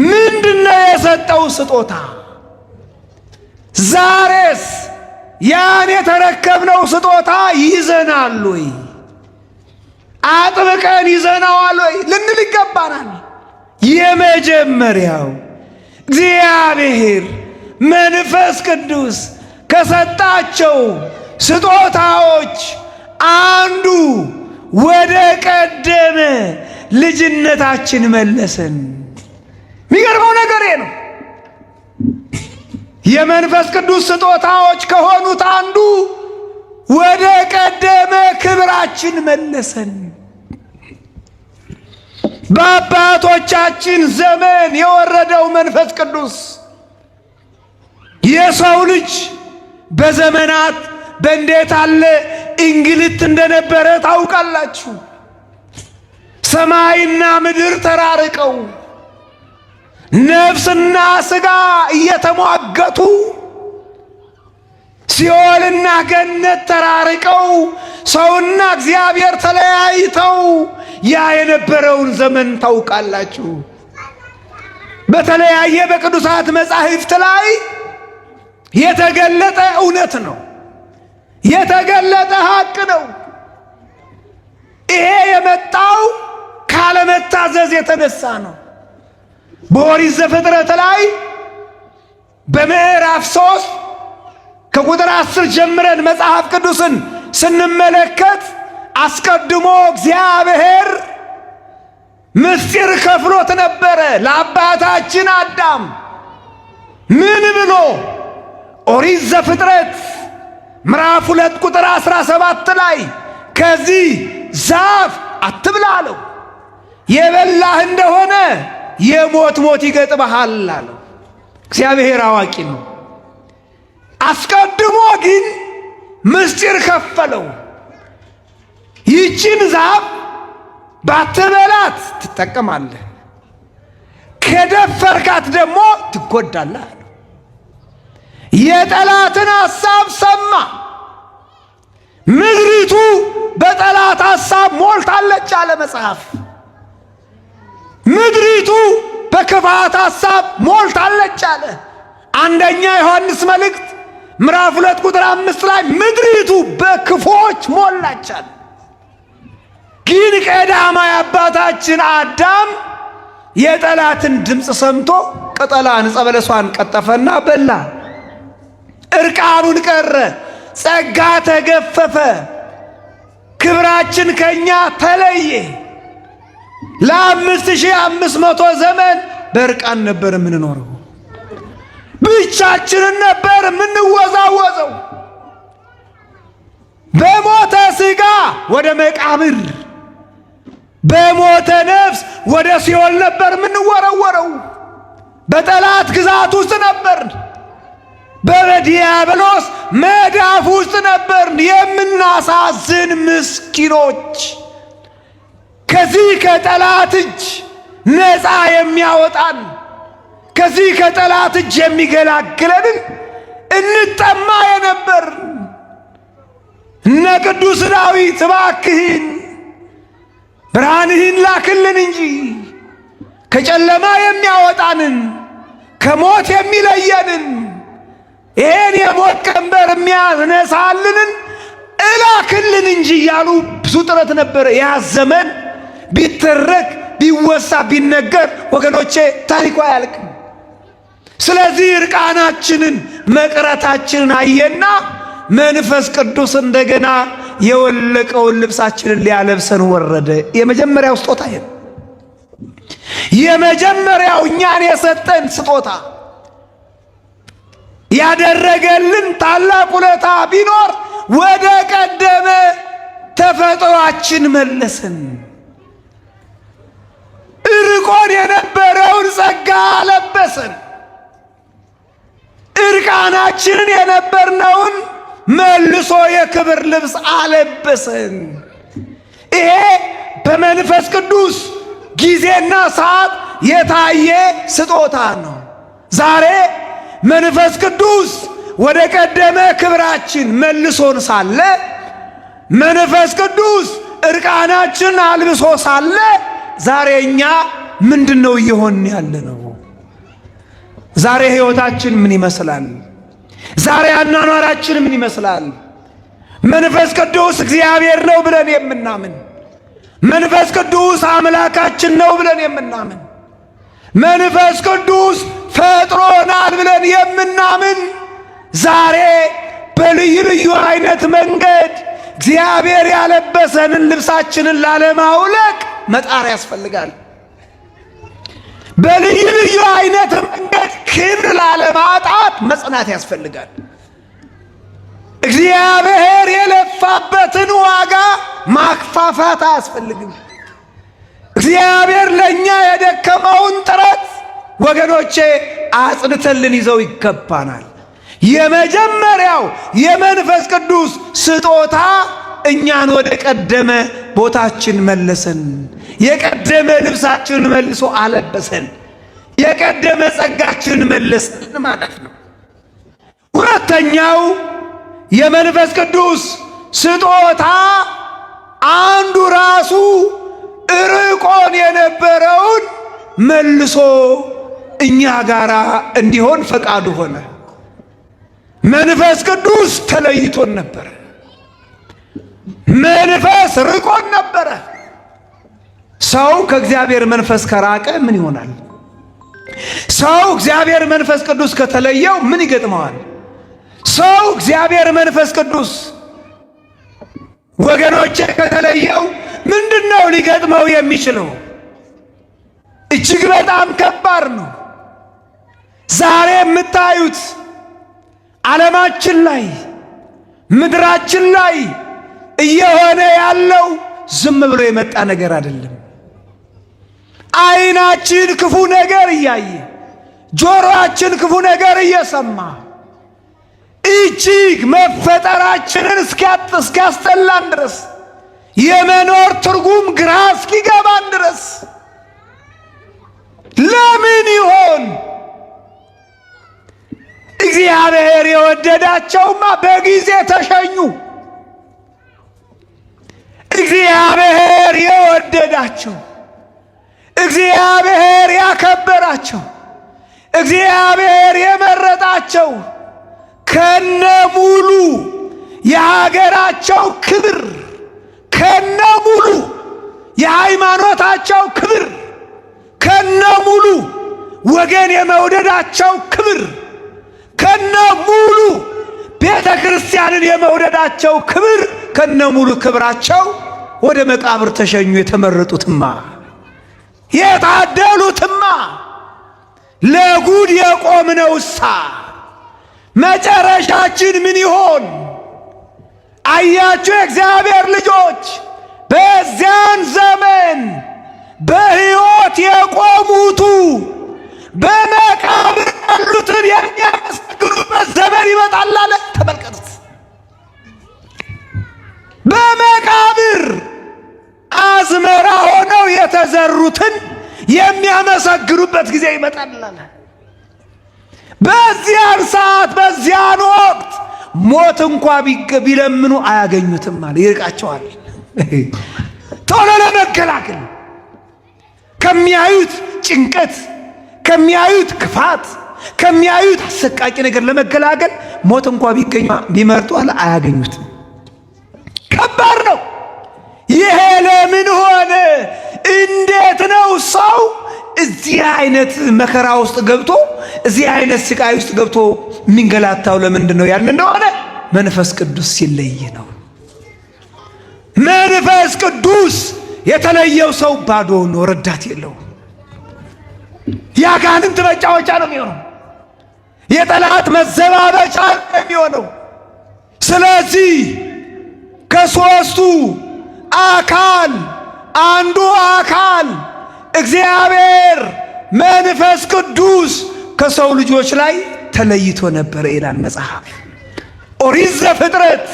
ምንድነው የሰጠው ስጦታ? ዛሬስ ያን የተረከብነው ስጦታ ይዘናል ወይ? አጥብቀን ይዘናዋል ወይ ልንል ይገባናል። የመጀመሪያው እግዚአብሔር መንፈስ ቅዱስ ከሰጣቸው ስጦታዎች አንዱ ወደ ቀደመ ልጅነታችን መለሰን። የሚገርመው ነገር ነው። የመንፈስ ቅዱስ ስጦታዎች ከሆኑት አንዱ ወደ ቀደመ ክብራችን መለሰን። በአባቶቻችን ዘመን የወረደው መንፈስ ቅዱስ የሰው ልጅ በዘመናት በእንዴት አለ እንግልት እንደነበረ ታውቃላችሁ። ሰማይና ምድር ተራርቀው ነፍስና ሥጋ እየተሟገቱ ሲኦልና ገነት ተራርቀው ሰውና እግዚአብሔር ተለያይተው ያ የነበረውን ዘመን ታውቃላችሁ። በተለያየ በቅዱሳት መጻሕፍት ላይ የተገለጠ እውነት ነው፣ የተገለጠ ሐቅ ነው። ይሄ የመጣው ካለመታዘዝ የተነሳ ነው። በኦሪት ዘፍጥረት ላይ በምዕራፍ 3 ከቁጥር 10 ጀምረን መጽሐፍ ቅዱስን ስንመለከት አስቀድሞ እግዚአብሔር ምስጢር ከፍሎት ነበረ ለአባታችን አዳም። ምን ብሎ? ኦሪት ዘፍጥረት ምዕራፍ 2 ቁጥር 17 ላይ ከዚህ ዛፍ አትብላ አለው። የበላህ እንደሆነ የሞት ሞት ይገጥመሃል አለው። እግዚአብሔር አዋቂ ነው። አስቀድሞ ግን ምስጢር ከፈለው። ይችን ዛፍ ባትበላት ትጠቀማለህ፣ ከደፈርካት ደግሞ ትጎዳለህ አለው። የጠላትን ሐሳብ ሰማ። ምድሪቱ በጠላት ሐሳብ ሞልታለች አለ መጽሐፍ። ምድሪቱ በክፋት ሐሳብ ሞልታለች አለ። አንደኛ ዮሐንስ መልእክት ምዕራፍ 2 ቁጥር 5 ላይ ምድሪቱ በክፎች ሞላች አለ። ግን ቀዳማዊ አባታችን አዳም የጠላትን ድምፅ ሰምቶ ቅጠሏን ዕፀ በለሷን ቀጠፈና በላ። እርቃኑን ቀረ፣ ጸጋ ተገፈፈ፣ ክብራችን ከኛ ተለየ። ለ5500 ዘመን በእርቃን ነበር የምንኖረው። ብቻችንን ነበር የምንወዛወዘው። በሞተ ሥጋ ወደ መቃብር፣ በሞተ ነፍስ ወደ ሲኦል ነበር የምንወረወረው። በጠላት ግዛት ውስጥ ነበር፣ በዲያብሎስ መዳፍ ውስጥ ነበር። የምናሳዝን ምስኪኖች። ከዚህ ከጠላት እጅ ነፃ የሚያወጣን፣ ከዚህ ከጠላት እጅ የሚገላግለንን እንጠማ የነበር እነ ቅዱስ ዳዊት እባክህን ብርሃንህን ላክልን እንጂ ከጨለማ የሚያወጣንን ከሞት የሚለየንን ይሄን የሞት ቀንበር የሚያነሳልንን እላክልን እንጂ እያሉ ብዙ ጥረት ነበረ። ያ ዘመን ቢተረክ ቢወሳ ቢነገር ወገኖቼ ታሪኩ አያልቅም። ስለዚህ እርቃናችንን መቅረታችንን አየና መንፈስ ቅዱስ እንደገና የወለቀውን ልብሳችንን ሊያለብሰን ወረደ። የመጀመሪያው ስጦታ ይሄ ነው። የመጀመሪያው እኛን የሰጠን ስጦታ ያደረገልን ታላቅ ውለታ ቢኖር ወደ ቀደመ ተፈጥሯችን መለሰን። ርቆን የነበረውን ጸጋ አለበሰን። እርቃናችንን የነበርነውን መልሶ የክብር ልብስ አለበሰን። ይሄ በመንፈስ ቅዱስ ጊዜና ሰዓት የታየ ስጦታ ነው። ዛሬ መንፈስ ቅዱስ ወደ ቀደመ ክብራችን መልሶን ሳለ፣ መንፈስ ቅዱስ እርቃናችን አልብሶ ሳለ ዛሬ እኛ ምንድነው እየሆን ያለ ነው? ዛሬ ሕይወታችን ምን ይመስላል? ዛሬ አኗኗራችን ምን ይመስላል? መንፈስ ቅዱስ እግዚአብሔር ነው ብለን የምናምን፣ መንፈስ ቅዱስ አምላካችን ነው ብለን የምናምን፣ መንፈስ ቅዱስ ፈጥሮናል ብለን የምናምን ዛሬ በልዩ ልዩ አይነት መንገድ እግዚአብሔር ያለበሰንን ልብሳችንን ላለማውለቅ መጣር ያስፈልጋል። በልዩ ልዩ አይነት መንገድ ክብር ላለማጣት መጽናት ያስፈልጋል። እግዚአብሔር የለፋበትን ዋጋ ማክፋፋት አያስፈልግም። እግዚአብሔር ለእኛ የደከመውን ጥረት ወገኖቼ አጽንተልን ይዘው ይገባናል። የመጀመሪያው የመንፈስ ቅዱስ ስጦታ እኛን ወደ ቀደመ ቦታችን መለሰን። የቀደመ ልብሳችን መልሶ አለበሰን። የቀደመ ጸጋችን መለሰን ማለት ነው። ሁለተኛው የመንፈስ ቅዱስ ስጦታ አንዱ ራሱ ርቆን የነበረውን መልሶ እኛ ጋር እንዲሆን ፈቃዱ ሆነ። መንፈስ ቅዱስ ተለይቶን ነበረ። መንፈስ ርቆን ነበረ። ሰው ከእግዚአብሔር መንፈስ ከራቀ ምን ይሆናል? ሰው እግዚአብሔር መንፈስ ቅዱስ ከተለየው ምን ይገጥመዋል? ሰው እግዚአብሔር መንፈስ ቅዱስ ወገኖቼ ከተለየው ምንድነው ሊገጥመው የሚችለው? እጅግ በጣም ከባድ ነው። ዛሬ የምታዩት ዓለማችን ላይ ምድራችን ላይ እየሆነ ያለው ዝም ብሎ የመጣ ነገር አይደለም። ዓይናችን ክፉ ነገር እያየ፣ ጆሮአችን ክፉ ነገር እየሰማ እጅግ መፈጠራችንን እስኪያስጠላን ድረስ የመኖር ትርጉም ግራ እስኪገባን ድረስ ለምን ይሆን? እግዚአብሔር የወደዳቸውማ በጊዜ ተሸኙ። እግዚአብሔር የወደዳቸው፣ እግዚአብሔር ያከበራቸው፣ እግዚአብሔር የመረጣቸው ከነሙሉ የሀገራቸው ክብር፣ ከነሙሉ የሃይማኖታቸው ክብር፣ ከነሙሉ ወገን የመውደዳቸው ክብር፣ ከነሙሉ ቤተ ክርስቲያንን የመውደዳቸው ክብር፣ ከነሙሉ ክብራቸው ወደ መቃብር ተሸኙ። የተመረጡትማ የታደሉትማ ለጉድ የቆምነውሳ መጨረሻችን ምን ይሆን? አያችሁ የእግዚአብሔር ልጆች፣ በዚያን ዘመን በሕይወት የቆሙቱ በመቃብር ያሉትን የሚያመሰግኑበት ዘመን ይመጣል አለ። ተመልከቱት። በመቃብር አዝመራ ሆነው የተዘሩትን የሚያመሰግኑበት ጊዜ ይመጣል አለ። በዚያን ሰዓት በዚያን ወቅት ሞት እንኳ ቢለምኑ አያገኙትም አለ። ይርቃቸዋል። ቶሎ ለመከላከል ከሚያዩት ጭንቀት፣ ከሚያዩት ክፋት፣ ከሚያዩት አሰቃቂ ነገር ለመገላገል ሞት እንኳ ቢመርጡ አለ አያገኙትም። ከባድ ነው። ይሄ ለምን ሆነ? እንዴት ነው ሰው እዚህ አይነት መከራ ውስጥ ገብቶ እዚህ አይነት ስቃይ ውስጥ ገብቶ የሚንገላታው? ለምንድን ነው ያልን እንደሆነ መንፈስ ቅዱስ ሲለይ ነው። መንፈስ ቅዱስ የተለየው ሰው ባዶ ነው፣ ረዳት የለውም። የአጋንንት መጫወቻ ነው የሚሆነው። የጠላት መዘባበቻ ነው የሚሆነው። ስለዚህ ከሦስቱ አካል አንዱ አካል እግዚአብሔር መንፈስ ቅዱስ ከሰው ልጆች ላይ ተለይቶ ነበረ ይላል መጽሐፍ። ኦሪት ዘፍጥረት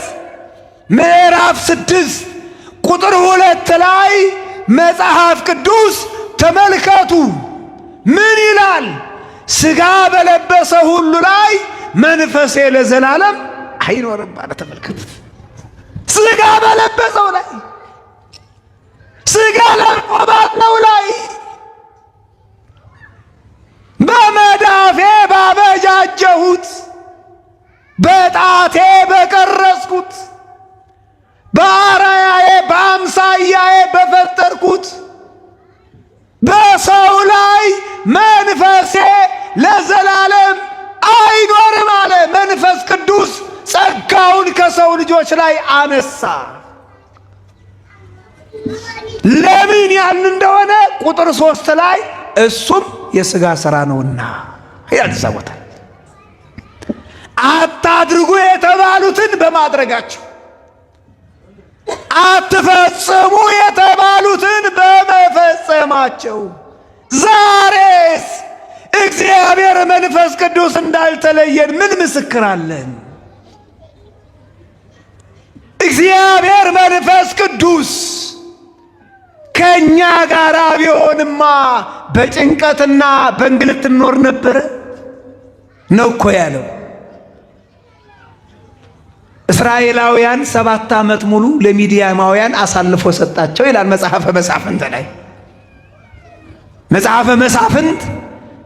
ምዕራፍ 6 ቁጥር 2 ላይ መጽሐፍ ቅዱስ ተመልከቱ ምን ይላል? ሥጋ በለበሰ ሁሉ ላይ መንፈሴ ለዘላለም አይኖርም አለ። ተመልከቱት። ሥጋ በለበሰው ላይ፣ ሥጋ ለብሶ ባለው ላይ፣ በመዳፌ ባበጃጀሁት፣ በጣቴ በቀረጽኩት፣ በአርአያዬ በአምሳያዬ በፈጠርኩት በሰው ላይ መንፈሴ ለዘላለም አይኖርም አለ። መንፈስ ቅዱስ ጸጋውን ከሰው ልጆች ላይ አነሳ። ለምን ያን እንደሆነ ቁጥር 3 ላይ እሱም የሥጋ ሥራ ነውና ያልዛወታል። አታድርጉ የተባሉትን በማድረጋቸው፣ አትፈጽሙ የተባሉትን በመፈጸማቸው ዛሬስ እግዚአብሔር መንፈስ ቅዱስ እንዳልተለየን ምን ምስክር አለን? እግዚአብሔር መንፈስ ቅዱስ ከእኛ ጋር ቢሆንማ በጭንቀትና በእንግልት እንኖር ነበረ ነው እኮ ያለው። እስራኤላውያን 7 ዓመት ሙሉ ለሚዲያማውያን አሳልፎ ሰጣቸው ይላል መጽሐፈ መሳፍንት ላይ። መጽሐፈ መሳፍንት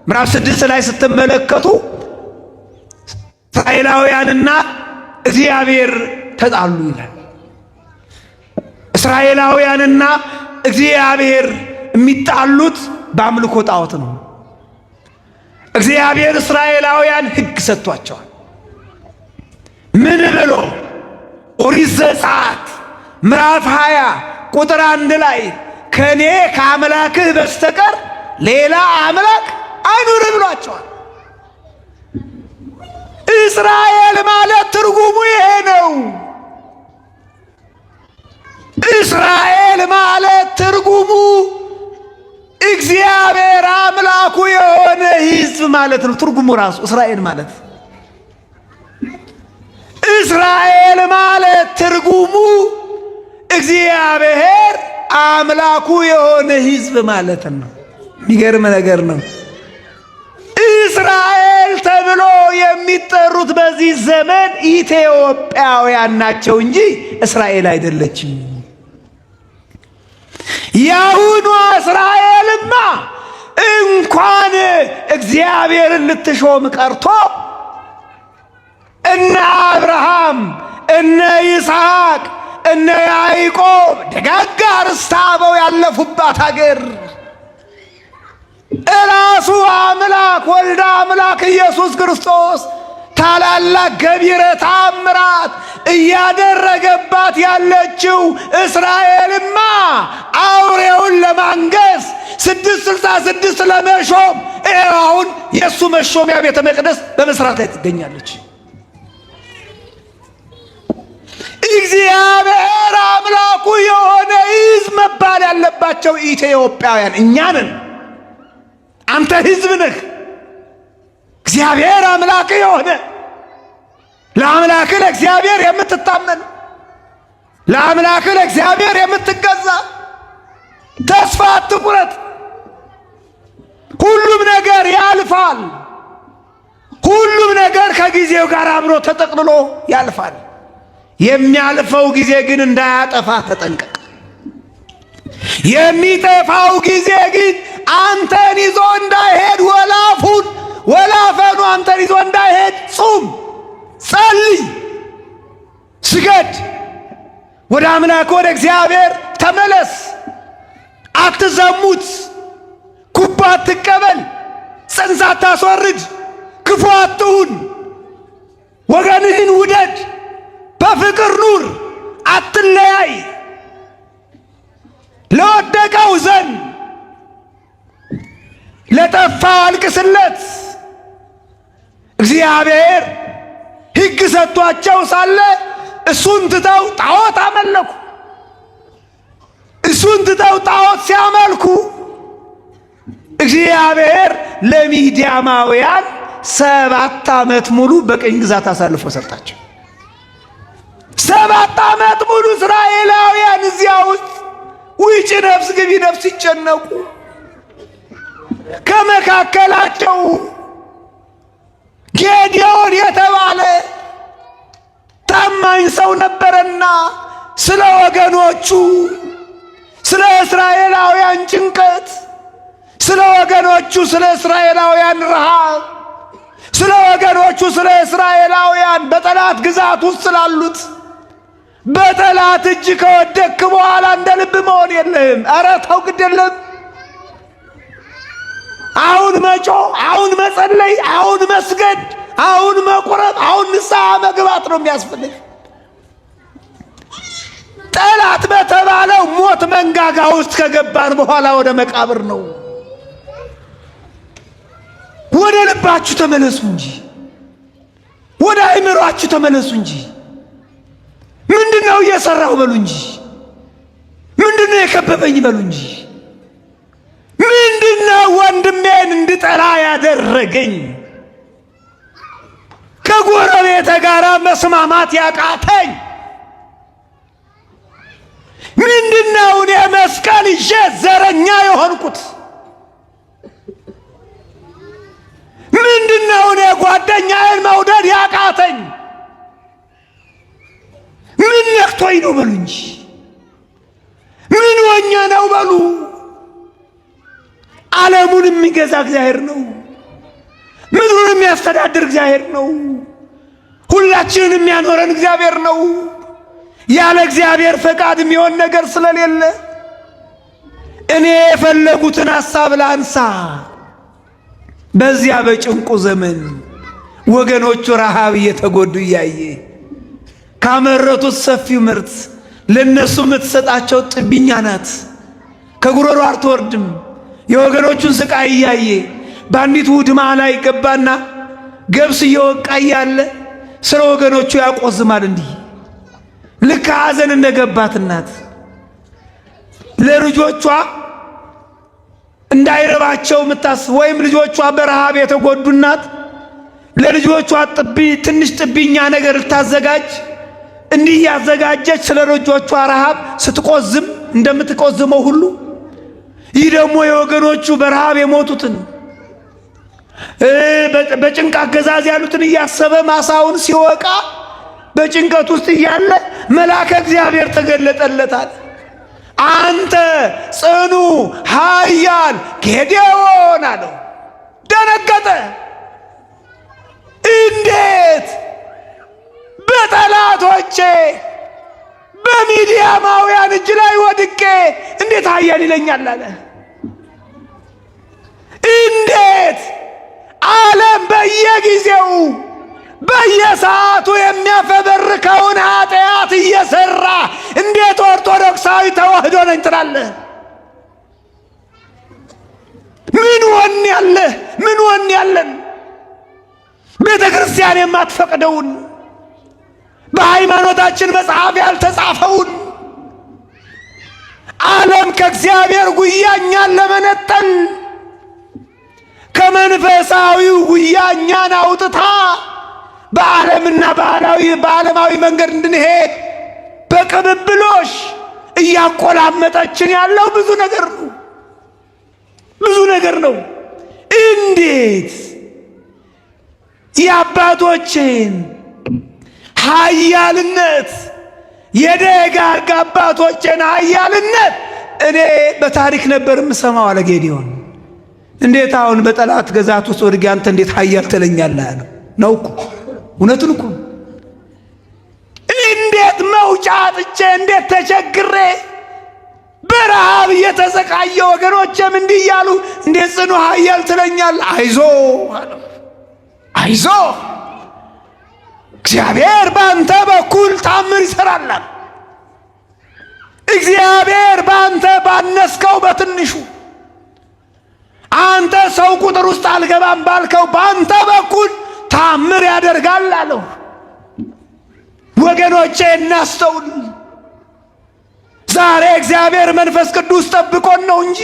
ምዕራፍ 6 ላይ ስትመለከቱ እስራኤላውያንና እግዚአብሔር ተጣሉ ይላል። እስራኤላውያንና እግዚአብሔር የሚጣሉት በአምልኮ ጣዖት ነው። እግዚአብሔር እስራኤላውያን ሕግ ሰጥቷቸዋል። ምን ብሎ? ኦሪት ዘጸአት ምዕራፍ 20 ቁጥር 1 ላይ ከኔ ከአምላክህ በስተቀር ሌላ አምላክ አይኑር ብሏቸዋል። እስራኤል ማለት ትርጉሙ ይሄ ነው። እስራኤል ማለት ትርጉሙ እግዚአብሔር አምላኩ የሆነ ሕዝብ ማለት ነው። ትርጉሙ ራሱ እስራኤል ማለት እስራኤል ማለት ትርጉሙ እግዚአብሔር አምላኩ የሆነ ሕዝብ ማለት ነው። የሚገርም ነገር ነው። እስራኤል ተብሎ የሚጠሩት በዚህ ዘመን ኢትዮጵያውያን ናቸው እንጂ እስራኤል አይደለችም። የአሁኗ እስራኤልማ እንኳን እግዚአብሔርን ልትሾም ቀርቶ እነ አብርሃም እነ ይስሐቅ እነ ያዕቆብ ደጋግ አርዕስተ አበው ያለፉባት ሀገር እራሱ አምላክ ወልደ አምላክ ኢየሱስ ክርስቶስ ታላላቅ ገቢረ ተአምራት እያደረገባት ያለችው እስራኤልማ አውሬውን ለማንገስ 666 ለመሾም አሁን የእሱ መሾሚያ ቤተ መቅደስ በመስራት ላይ ትገኛለች። እግዚአብሔር አምላኩ የሆነ ሕዝብ መባል ያለባቸው ኢትዮጵያውያን እኛ ነን። አንተ ሕዝብ ነህ። እግዚአብሔር አምላክ የሆነ ለአምላክ ለእግዚአብሔር የምትታመን ለአምላክ ለእግዚአብሔር የምትገዛ ተስፋ አትቁረጥ። ሁሉም ነገር ያልፋል። ሁሉም ነገር ከጊዜው ጋር አብሮ ተጠቅልሎ ያልፋል። የሚያልፈው ጊዜ ግን እንዳያጠፋ ተጠንቀቅ። የሚጠፋው ጊዜ ግን አንተን ይዞ እንዳይሄድ ወላፈኑ አንተን ይዞ እንዳይሄድ ጹም፣ ጸልይ፣ ስገድ፣ ወደ አምላክ ወደ እግዚአብሔር ተመለስ። አትዘሙት፣ ኩባ አትቀበል፣ ጽንስ አታስወርድ፣ ክፉ አትሁን፣ ወገንህን ውደድ፣ በፍቅር ኑር፣ አትለያይ። ለወደቀው ዘን ለጠፋው አልቅስለት። እግዚአብሔር ሕግ ሰጥቷቸው ሳለ እሱን ትተው ጣዖት አመለኩ። እሱን ትተው ጣዖት ሲያመልኩ እግዚአብሔር ለሚዲያማውያን 7 ዓመት ሙሉ በቀኝ ግዛት አሳልፎ ሰጣቸው። 7 ዓመት ሙሉ እስራኤላውያን እዚያ ውስጥ ውጭ ነፍስ ግቢ ነፍስ ሲጨነቁ ከመካከላቸው ጌዴዎን የተባለ ታማኝ ሰው ነበረና ስለ ወገኖቹ፣ ስለ እስራኤላውያን ጭንቀት፣ ስለ ወገኖቹ፣ ስለ እስራኤላውያን ረሃብ፣ ስለ ወገኖቹ፣ ስለ እስራኤላውያን በጠላት ግዛት ውስጥ ስላሉት በጠላት እጅ ከወደቅክ በኋላ እንደ ልብ መሆን የለህም። ኧረ ተው ግድ የለም። አሁን መጮህ፣ አሁን መጸለይ፣ አሁን መስገድ፣ አሁን መቁረብ፣ አሁን ንስሐ መግባት ነው የሚያስፈልግ። ጠላት በተባለው ሞት መንጋጋ ውስጥ ከገባን በኋላ ወደ መቃብር ነው። ወደ ልባችሁ ተመለሱ እንጂ፣ ወደ አእምሯችሁ ተመለሱ እንጂ። ምንድነው እየሰራሁ በሉ እንጂ፣ ምንድነው የከበበኝ በሉ እንጂ። ምንድነው ወንድሜን እንድጠላ ያደረገኝ? ከጎረቤቴ ጋር መስማማት ያቃተኝ ምንድነው? እኔ መስቀል ይዤ ዘረኛ የሆንኩት ምንድነው? እኔ ጓደኛዬን መውደድ ያቃተኝ ምን ነክቶኝ ነው በሉ እንጂ። ምን ሆኜ ነው በሉ። ዓለሙን የሚገዛ እግዚአብሔር ነው። ምድሩን የሚያስተዳድር እግዚአብሔር ነው። ሁላችንን የሚያኖረን እግዚአብሔር ነው። ያለ እግዚአብሔር ፈቃድ የሚሆን ነገር ስለሌለ እኔ የፈለጉትን ሐሳብ ላንሳ። በዚያ በጭንቁ ዘመን ወገኖቹ ረሃብ እየተጎዱ እያየ ካመረቱት ሰፊው ምርት ለነሱ የምትሰጣቸው ጥብኛ ናት፣ ከጉሮሮ አትወርድም። የወገኖቹን ስቃይ እያየ በአንዲት ውድማ ላይ ገባና ገብስ እየወቃ እያለ ስለ ወገኖቹ ያቆዝማል። እንዲህ ልክ ሐዘን እንደገባት እናት ለልጆቿ እንዳይረባቸው የምታስብ ወይም ልጆቿ በረሃብ የተጎዱ እናት ለልጆቿ ትንሽ ጥብኛ ነገር ልታዘጋጅ እንዲህ ያዘጋጀች ስለ ልጆቿ ረሃብ ስትቆዝም እንደምትቆዝመው ሁሉ ይህ ደግሞ የወገኖቹ በረሃብ የሞቱትን በጭንቅ አገዛዝ ያሉትን እያሰበ ማሳውን ሲወቃ በጭንቀት ውስጥ እያለ መልአከ እግዚአብሔር ተገለጠለታል። አንተ ጽኑ ኃያል ጌዴዎን አለው። ደነገጠ። እንዴት በጠላቶቼ በሚዲያማውያን እጅ ላይ ወድቄ እንዴት ኃያል ይለኛል አለ። እንዴት ዓለም በየጊዜው በየሰዓቱ የሚያፈበርከውን ኃጢአት እየሰራ እንዴት ኦርቶዶክሳዊ ተዋህዶ ነኝ ትላለህ? ምን ወኔ ያለህ? ምን ወኔ ያለን? ቤተ ክርስቲያን የማትፈቅደውን በሃይማኖታችን መጽሐፍ ያልተጻፈውን ዓለም ከእግዚአብሔር ጉያ እኛን ለመነጠል ከመንፈሳዊው ጉያ እኛን አውጥታ በዓለምና በዓለማዊ መንገድ እንድንሄድ በቅብብሎሽ እያቆላመጠችን ያለው ብዙ ነገር ነው። ብዙ ነገር ነው። እንዴት የአባቶችን ኃያልነት የደጋግ አባቶችን ኃያልነት እኔ በታሪክ ነበር የምሰማው አለ ጌዴዎን። እንዴት አሁን በጠላት ግዛት ውስጥ ወድቄ አንተ እንዴት ኃያል ትለኛለህ አለው። ነው እኮ እውነቱን እኮ። እንዴት መውጫ አጥቼ እንዴት ተቸግሬ በረሃብ እየተሰቃየ ወገኖቼም እንዲህ እያሉ እንዴት ጽኑ ኃያል ትለኛለህ? አይዞ አለው። አይዞ እግዚአብሔር በአንተ በኩል ታምር ይሰራል። እግዚአብሔር በአንተ ባነስከው በትንሹ አንተ ሰው ቁጥር ውስጥ አልገባም ባልከው በአንተ በኩል ታምር ያደርጋል አለው። ወገኖቼ እናስተውል። ዛሬ እግዚአብሔር መንፈስ ቅዱስ ጠብቆን ነው እንጂ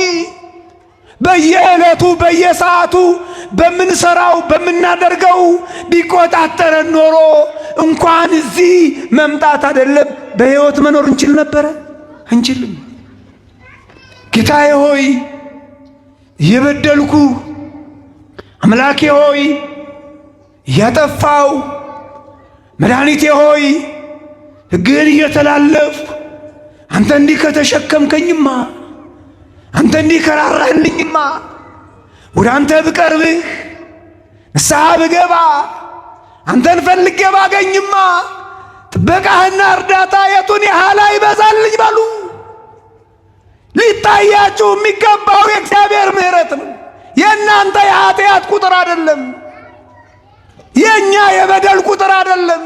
በየዕለቱ በየሰዓቱ በምንሰራው በምናደርገው ቢቆጣጠረን ኖሮ እንኳን እዚህ መምጣት አይደለም በሕይወት መኖር እንችል ነበረ? አንችልም። ጌታዬ ሆይ የበደልኩ አምላኬ ሆይ ያጠፋው መድኃኒቴ ሆይ ሕግህን እየተላለፍኩ አንተ እንዲህ ከተሸከምከኝማ አንተ እንዲህ ከራራህልኝማ ወደ አንተ ብቀርብህ ንስሐ ብገባ አንተን ፈልጌ ባገኝማ ጥበቃህና እርዳታ የቱን ያህል ይበዛልኝ በሉ። ሊታያችሁ የሚገባው የእግዚአብሔር ምሕረት ነው። የእናንተ የኃጢአት ቁጥር አይደለም። የእኛ የበደል ቁጥር አይደለም።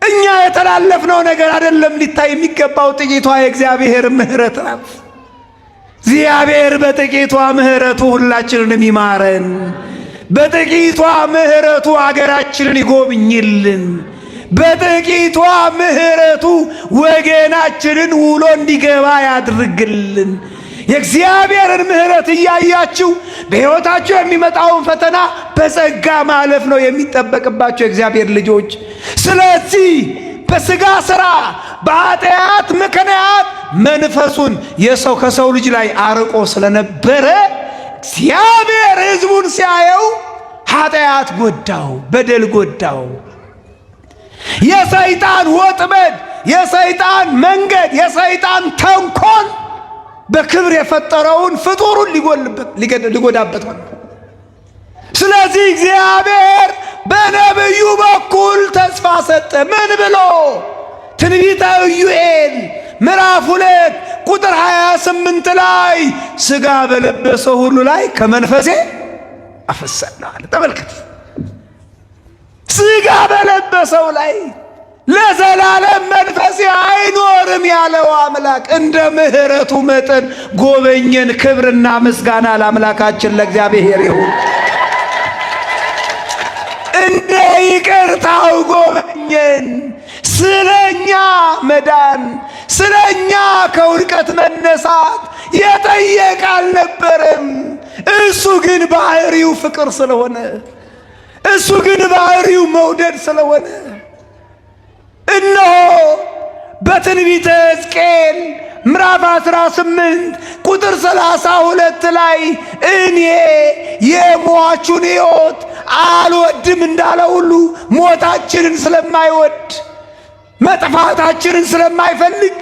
እኛ የተላለፍነው ነገር አይደለም። ሊታይ የሚገባው ጥቂቷ የእግዚአብሔር ምሕረት ናት። እግዚአብሔር በጥቂቷ ምሕረቱ ሁላችንንም ይማረን። በጥቂቷ ምሕረቱ አገራችንን ይጎብኝልን። በጥቂቷ ምሕረቱ ወገናችንን ውሎ እንዲገባ ያድርግልን። የእግዚአብሔርን ምሕረት እያያችሁ በሕይወታችሁ የሚመጣውን ፈተና በጸጋ ማለፍ ነው የሚጠበቅባቸው የእግዚአብሔር ልጆች። ስለዚህ በሥጋ ሥራ በኃጢአት ምክንያት መንፈሱን ከሰው ልጅ ላይ አርቆ ስለነበረ እግዚአብሔር ሕዝቡን ሲያየው ኃጢአት ጎዳው፣ በደል ጎዳው። የሰይጣን ወጥመድ፣ የሰይጣን መንገድ፣ የሰይጣን ተንኮል በክብር የፈጠረውን ፍጡሩን ሊጎዳበት ሆነ። ስለዚህ እግዚአብሔር በነቢዩ በኩል ተስፋ ሰጠ። ምን ብሎ? ትንቢተ ኢዩኤል ምዕራፍ 2 ቁጥር 28 ላይ ሥጋ በለበሰው ሁሉ ላይ ከመንፈሴ አፈሳለሁ አለ። ተመልከት፣ ሥጋ በለበሰው ላይ ለዘላለም መንፈሴ አይኖርም ያለው አምላክ እንደ ምሕረቱ መጠን ጎበኘን። ክብርና ምስጋና ለአምላካችን ለእግዚአብሔር ይሁን። እንደ ይቅርታው ጎበኘን። ስለኛ መዳን፣ ስለኛ ከውድቀት መነሳት የጠየቀ አልነበረም። እሱ ግን ባህሪው ፍቅር ስለሆነ፣ እሱ ግን ባህሪው መውደድ ስለሆነ እነሆ በትንቢተ ሕዝቅኤል ምዕራፍ 18 ቁጥር 32 ላይ እኔ የሟቹን ሕይወት አልወድም እንዳለ ሁሉ ሞታችንን ስለማይወድ፣ መጥፋታችንን ስለማይፈልግ፣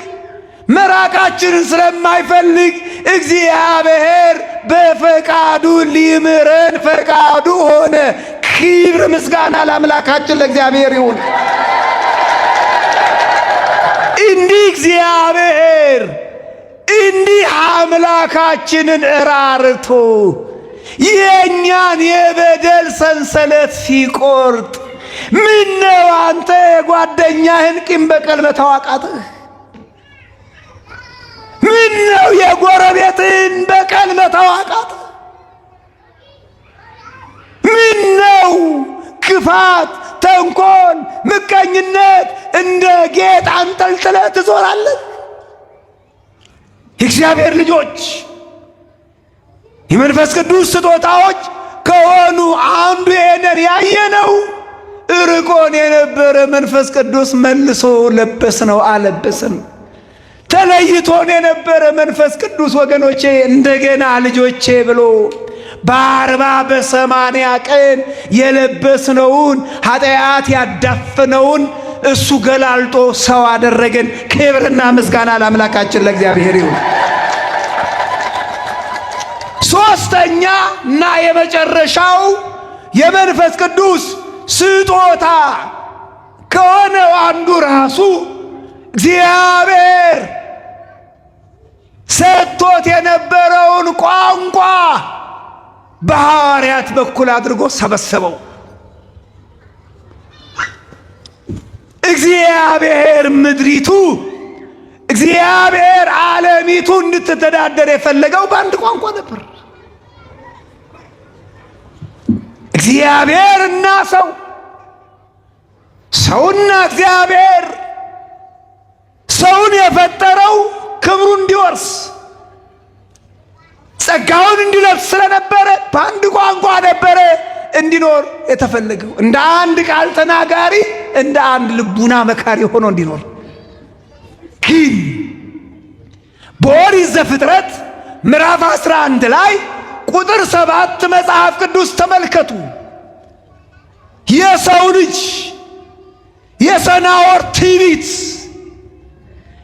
መራቃችንን ስለማይፈልግ እግዚአብሔር በፈቃዱ ሊምረን ፈቃዱ ሆነ። ክብር ምስጋና ለአምላካችን ለእግዚአብሔር ይሁን። እንዲህ እግዚአብሔር እንዲህ አምላካችንን እራርቶ የእኛን የበደል ሰንሰለት ሲቆርጥ ምነው አንተ የጓደኛህን ቂም በቀል መተው አቃተህ? ምነው የጎረቤትን በቀል መተው አቃተህ? ምነው ክፋት፣ ተንኮል፣ ምቀኝነት እንደ ጌጥ አንጠልጥለህ ትዞራለህ? የእግዚአብሔር ልጆች የመንፈስ ቅዱስ ስጦታዎች ከሆኑ አንዱ ይሄንን ያየነው እርቆን የነበረ መንፈስ ቅዱስ መልሶ ለበስነው፣ አለበስን። ተለይቶን የነበረ መንፈስ ቅዱስ ወገኖቼ እንደገና ልጆቼ ብሎ በ40 ቀን የለበስነውን ኃጢአት ያዳፈነውን እሱ ገላልጦ ሰው አደረገን። ክብርና ምስጋና ለአምላካችን ለእግዚአብሔር ይሁን። ሶስተኛ እና የመጨረሻው የመንፈስ ቅዱስ ስጦታ ከሆነው አንዱ ራሱ እግዚአብሔር ሰጥቶት የነበረውን ቋንቋ በሐዋርያት በኩል አድርጎ ሰበሰበው። እግዚአብሔር ምድሪቱ፣ እግዚአብሔር ዓለሚቱ እንድትተዳደር የፈለገው በአንድ ቋንቋ ነበር። እግዚአብሔር እና ሰው፣ ሰውና እግዚአብሔር ሰውን የፈጠረው ክብሩ እንዲወርስ ጸጋውን እንዲለብስ ስለነበረ በአንድ ቋንቋ ነበረ እንዲኖር የተፈለገው። እንደ አንድ ቃል ተናጋሪ፣ እንደ አንድ ልቡና መካሪ ሆኖ እንዲኖር። ግን በኦሪት ዘፍጥረት ምዕራፍ 11 ላይ ቁጥር 7 መጽሐፍ ቅዱስ ተመልከቱ። የሰው ልጅ የሰናዖር ትዕቢት፣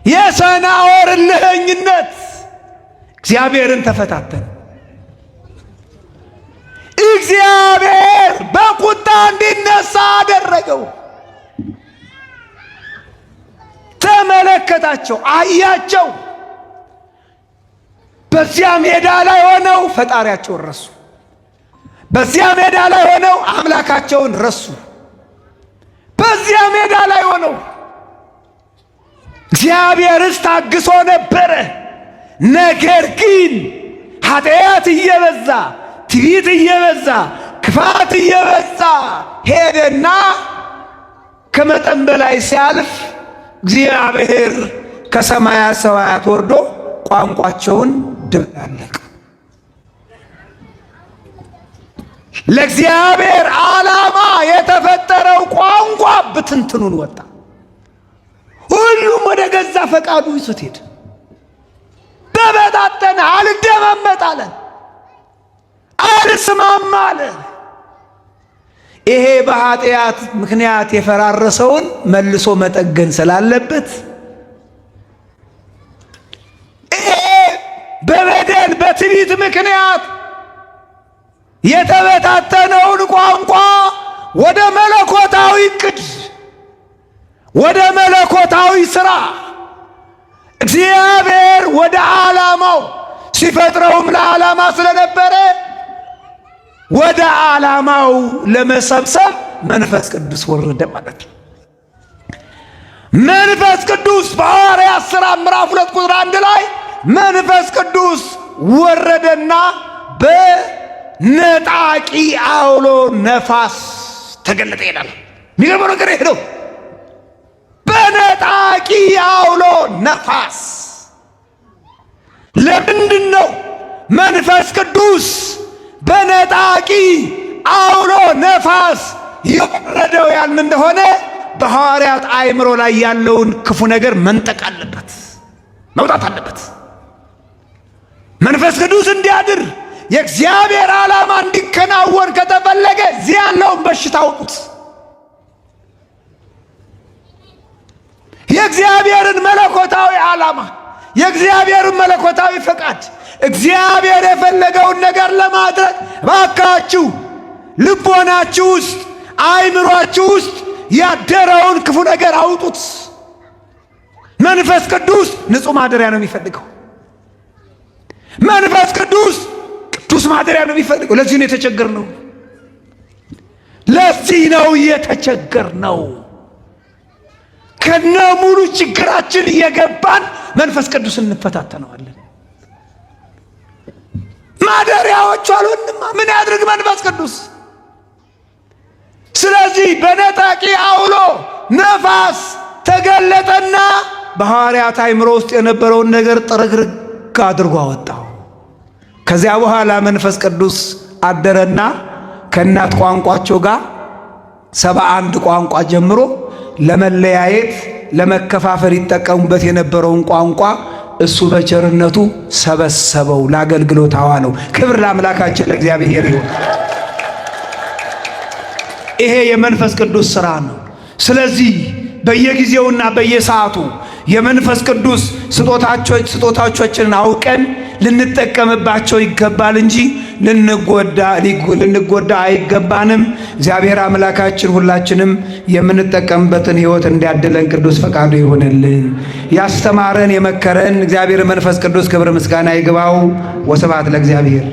የሰናዖር እልህኝነት እግዚአብሔርን ተፈታተነ። እግዚአብሔር በቁጣ እንዲነሳ አደረገው። ተመለከታቸው፣ አያቸው። በዚያ ሜዳ ላይ ሆነው ፈጣሪያቸውን ረሱ። በዚያ ሜዳ ላይ ሆነው አምላካቸውን ረሱ። በዚያ ሜዳ ላይ ሆነው እግዚአብሔርስ ታግሶ ነበረ። ነገር ግን ኃጢአት እየበዛ፣ ትዕቢት እየበዛ፣ ክፋት እየበዛ ሄደና ከመጠን በላይ ሲያልፍ እግዚአብሔር ከሰማያት ሰማያት ወርዶ ቋንቋቸውን ደበላለቀ። ለእግዚአብሔር ዓላማ የተፈጠረው ቋንቋ ብትንትኑን ወጣ። ሁሉም ወደ ገዛ ፈቃዱ ይዞት ሄደ። ተበታተነ። አልደማመጥ አለ፣ አልስማማ አለ። ይሄ በኃጢአት ምክንያት የፈራረሰውን መልሶ መጠገን ስላለበት፣ ይሄ በበደል በትዕቢት ምክንያት የተበታተነውን ቋንቋ ወደ መለኮታዊ ዕቅድ፣ ወደ መለኮታዊ ሥራ እግዚአብሔር ወደ ዓላማው ሲፈጥረውም ለዓላማ ስለነበረ ወደ ዓላማው ለመሰብሰብ መንፈስ ቅዱስ ወረደ ማለት ነው። መንፈስ ቅዱስ በሐዋርያት ሥራ ምዕራፍ 2 ቁጥር 1 ላይ መንፈስ ቅዱስ ወረደና በነጣቂ አውሎ ነፋስ ተገለጠ ይላል። የሚገርመው ነገር ይሄ ነው። በነጣቂ አውሎ ነፋስ። ለምንድን ነው መንፈስ ቅዱስ በነጣቂ አውሎ ነፋስ የወረደው ያን እንደሆነ በሐዋርያት አእምሮ ላይ ያለውን ክፉ ነገር መንጠቅ አለበት፣ መውጣት አለበት። መንፈስ ቅዱስ እንዲያድር የእግዚአብሔር ዓላማ እንዲከናወን ከተፈለገ እዚህ ያለውን በሽታ አውጡት። የእግዚአብሔርን መለኮታዊ ዓላማ፣ የእግዚአብሔርን መለኮታዊ ፈቃድ፣ እግዚአብሔር የፈለገውን ነገር ለማድረግ ባካችሁ ልቦናችሁ ውስጥ አእምሯችሁ ውስጥ ያደረውን ክፉ ነገር አውጡት። መንፈስ ቅዱስ ንጹሕ ማደሪያ ነው የሚፈልገው። መንፈስ ቅዱስ ቅዱስ ማደሪያ ነው የሚፈልገው። ለዚህ ነው የተቸገርነው። ለዚህ ነው የተቸገርነው። ከነ ሙሉ ችግራችን እየገባን መንፈስ ቅዱስ እንፈታተነዋለን። ማደሪያዎቹ አልሆንማ። ምን ያድርግ መንፈስ ቅዱስ? ስለዚህ በነጣቂ አውሎ ነፋስ ተገለጠና በሐዋርያት አእምሮ ውስጥ የነበረውን ነገር ጥርግርግ አድርጎ አወጣው። ከዚያ በኋላ መንፈስ ቅዱስ አደረና ከእናት ቋንቋቸው ጋር 71 ቋንቋ ጀምሮ ለመለያየት ለመከፋፈል ይጠቀሙበት የነበረውን ቋንቋ እሱ በቸርነቱ ሰበሰበው፣ ለአገልግሎት አዋለው። ክብር ለአምላካችን ለእግዚአብሔር ይሁን። ይሄ የመንፈስ ቅዱስ ሥራ ነው። ስለዚህ በየጊዜውና በየሰዓቱ የመንፈስ ቅዱስ ስጦታዎቻችንን አውቀን ልንጠቀምባቸው ይገባል እንጂ ልንጎዳ አይገባንም። እግዚአብሔር አምላካችን ሁላችንም የምንጠቀምበትን ሕይወት እንዲያድለን ቅዱስ ፈቃዱ ይሆንልን። ያስተማረን የመከረን እግዚአብሔር መንፈስ ቅዱስ ክብር ምስጋና ይግባው። ወስብሐት ለእግዚአብሔር።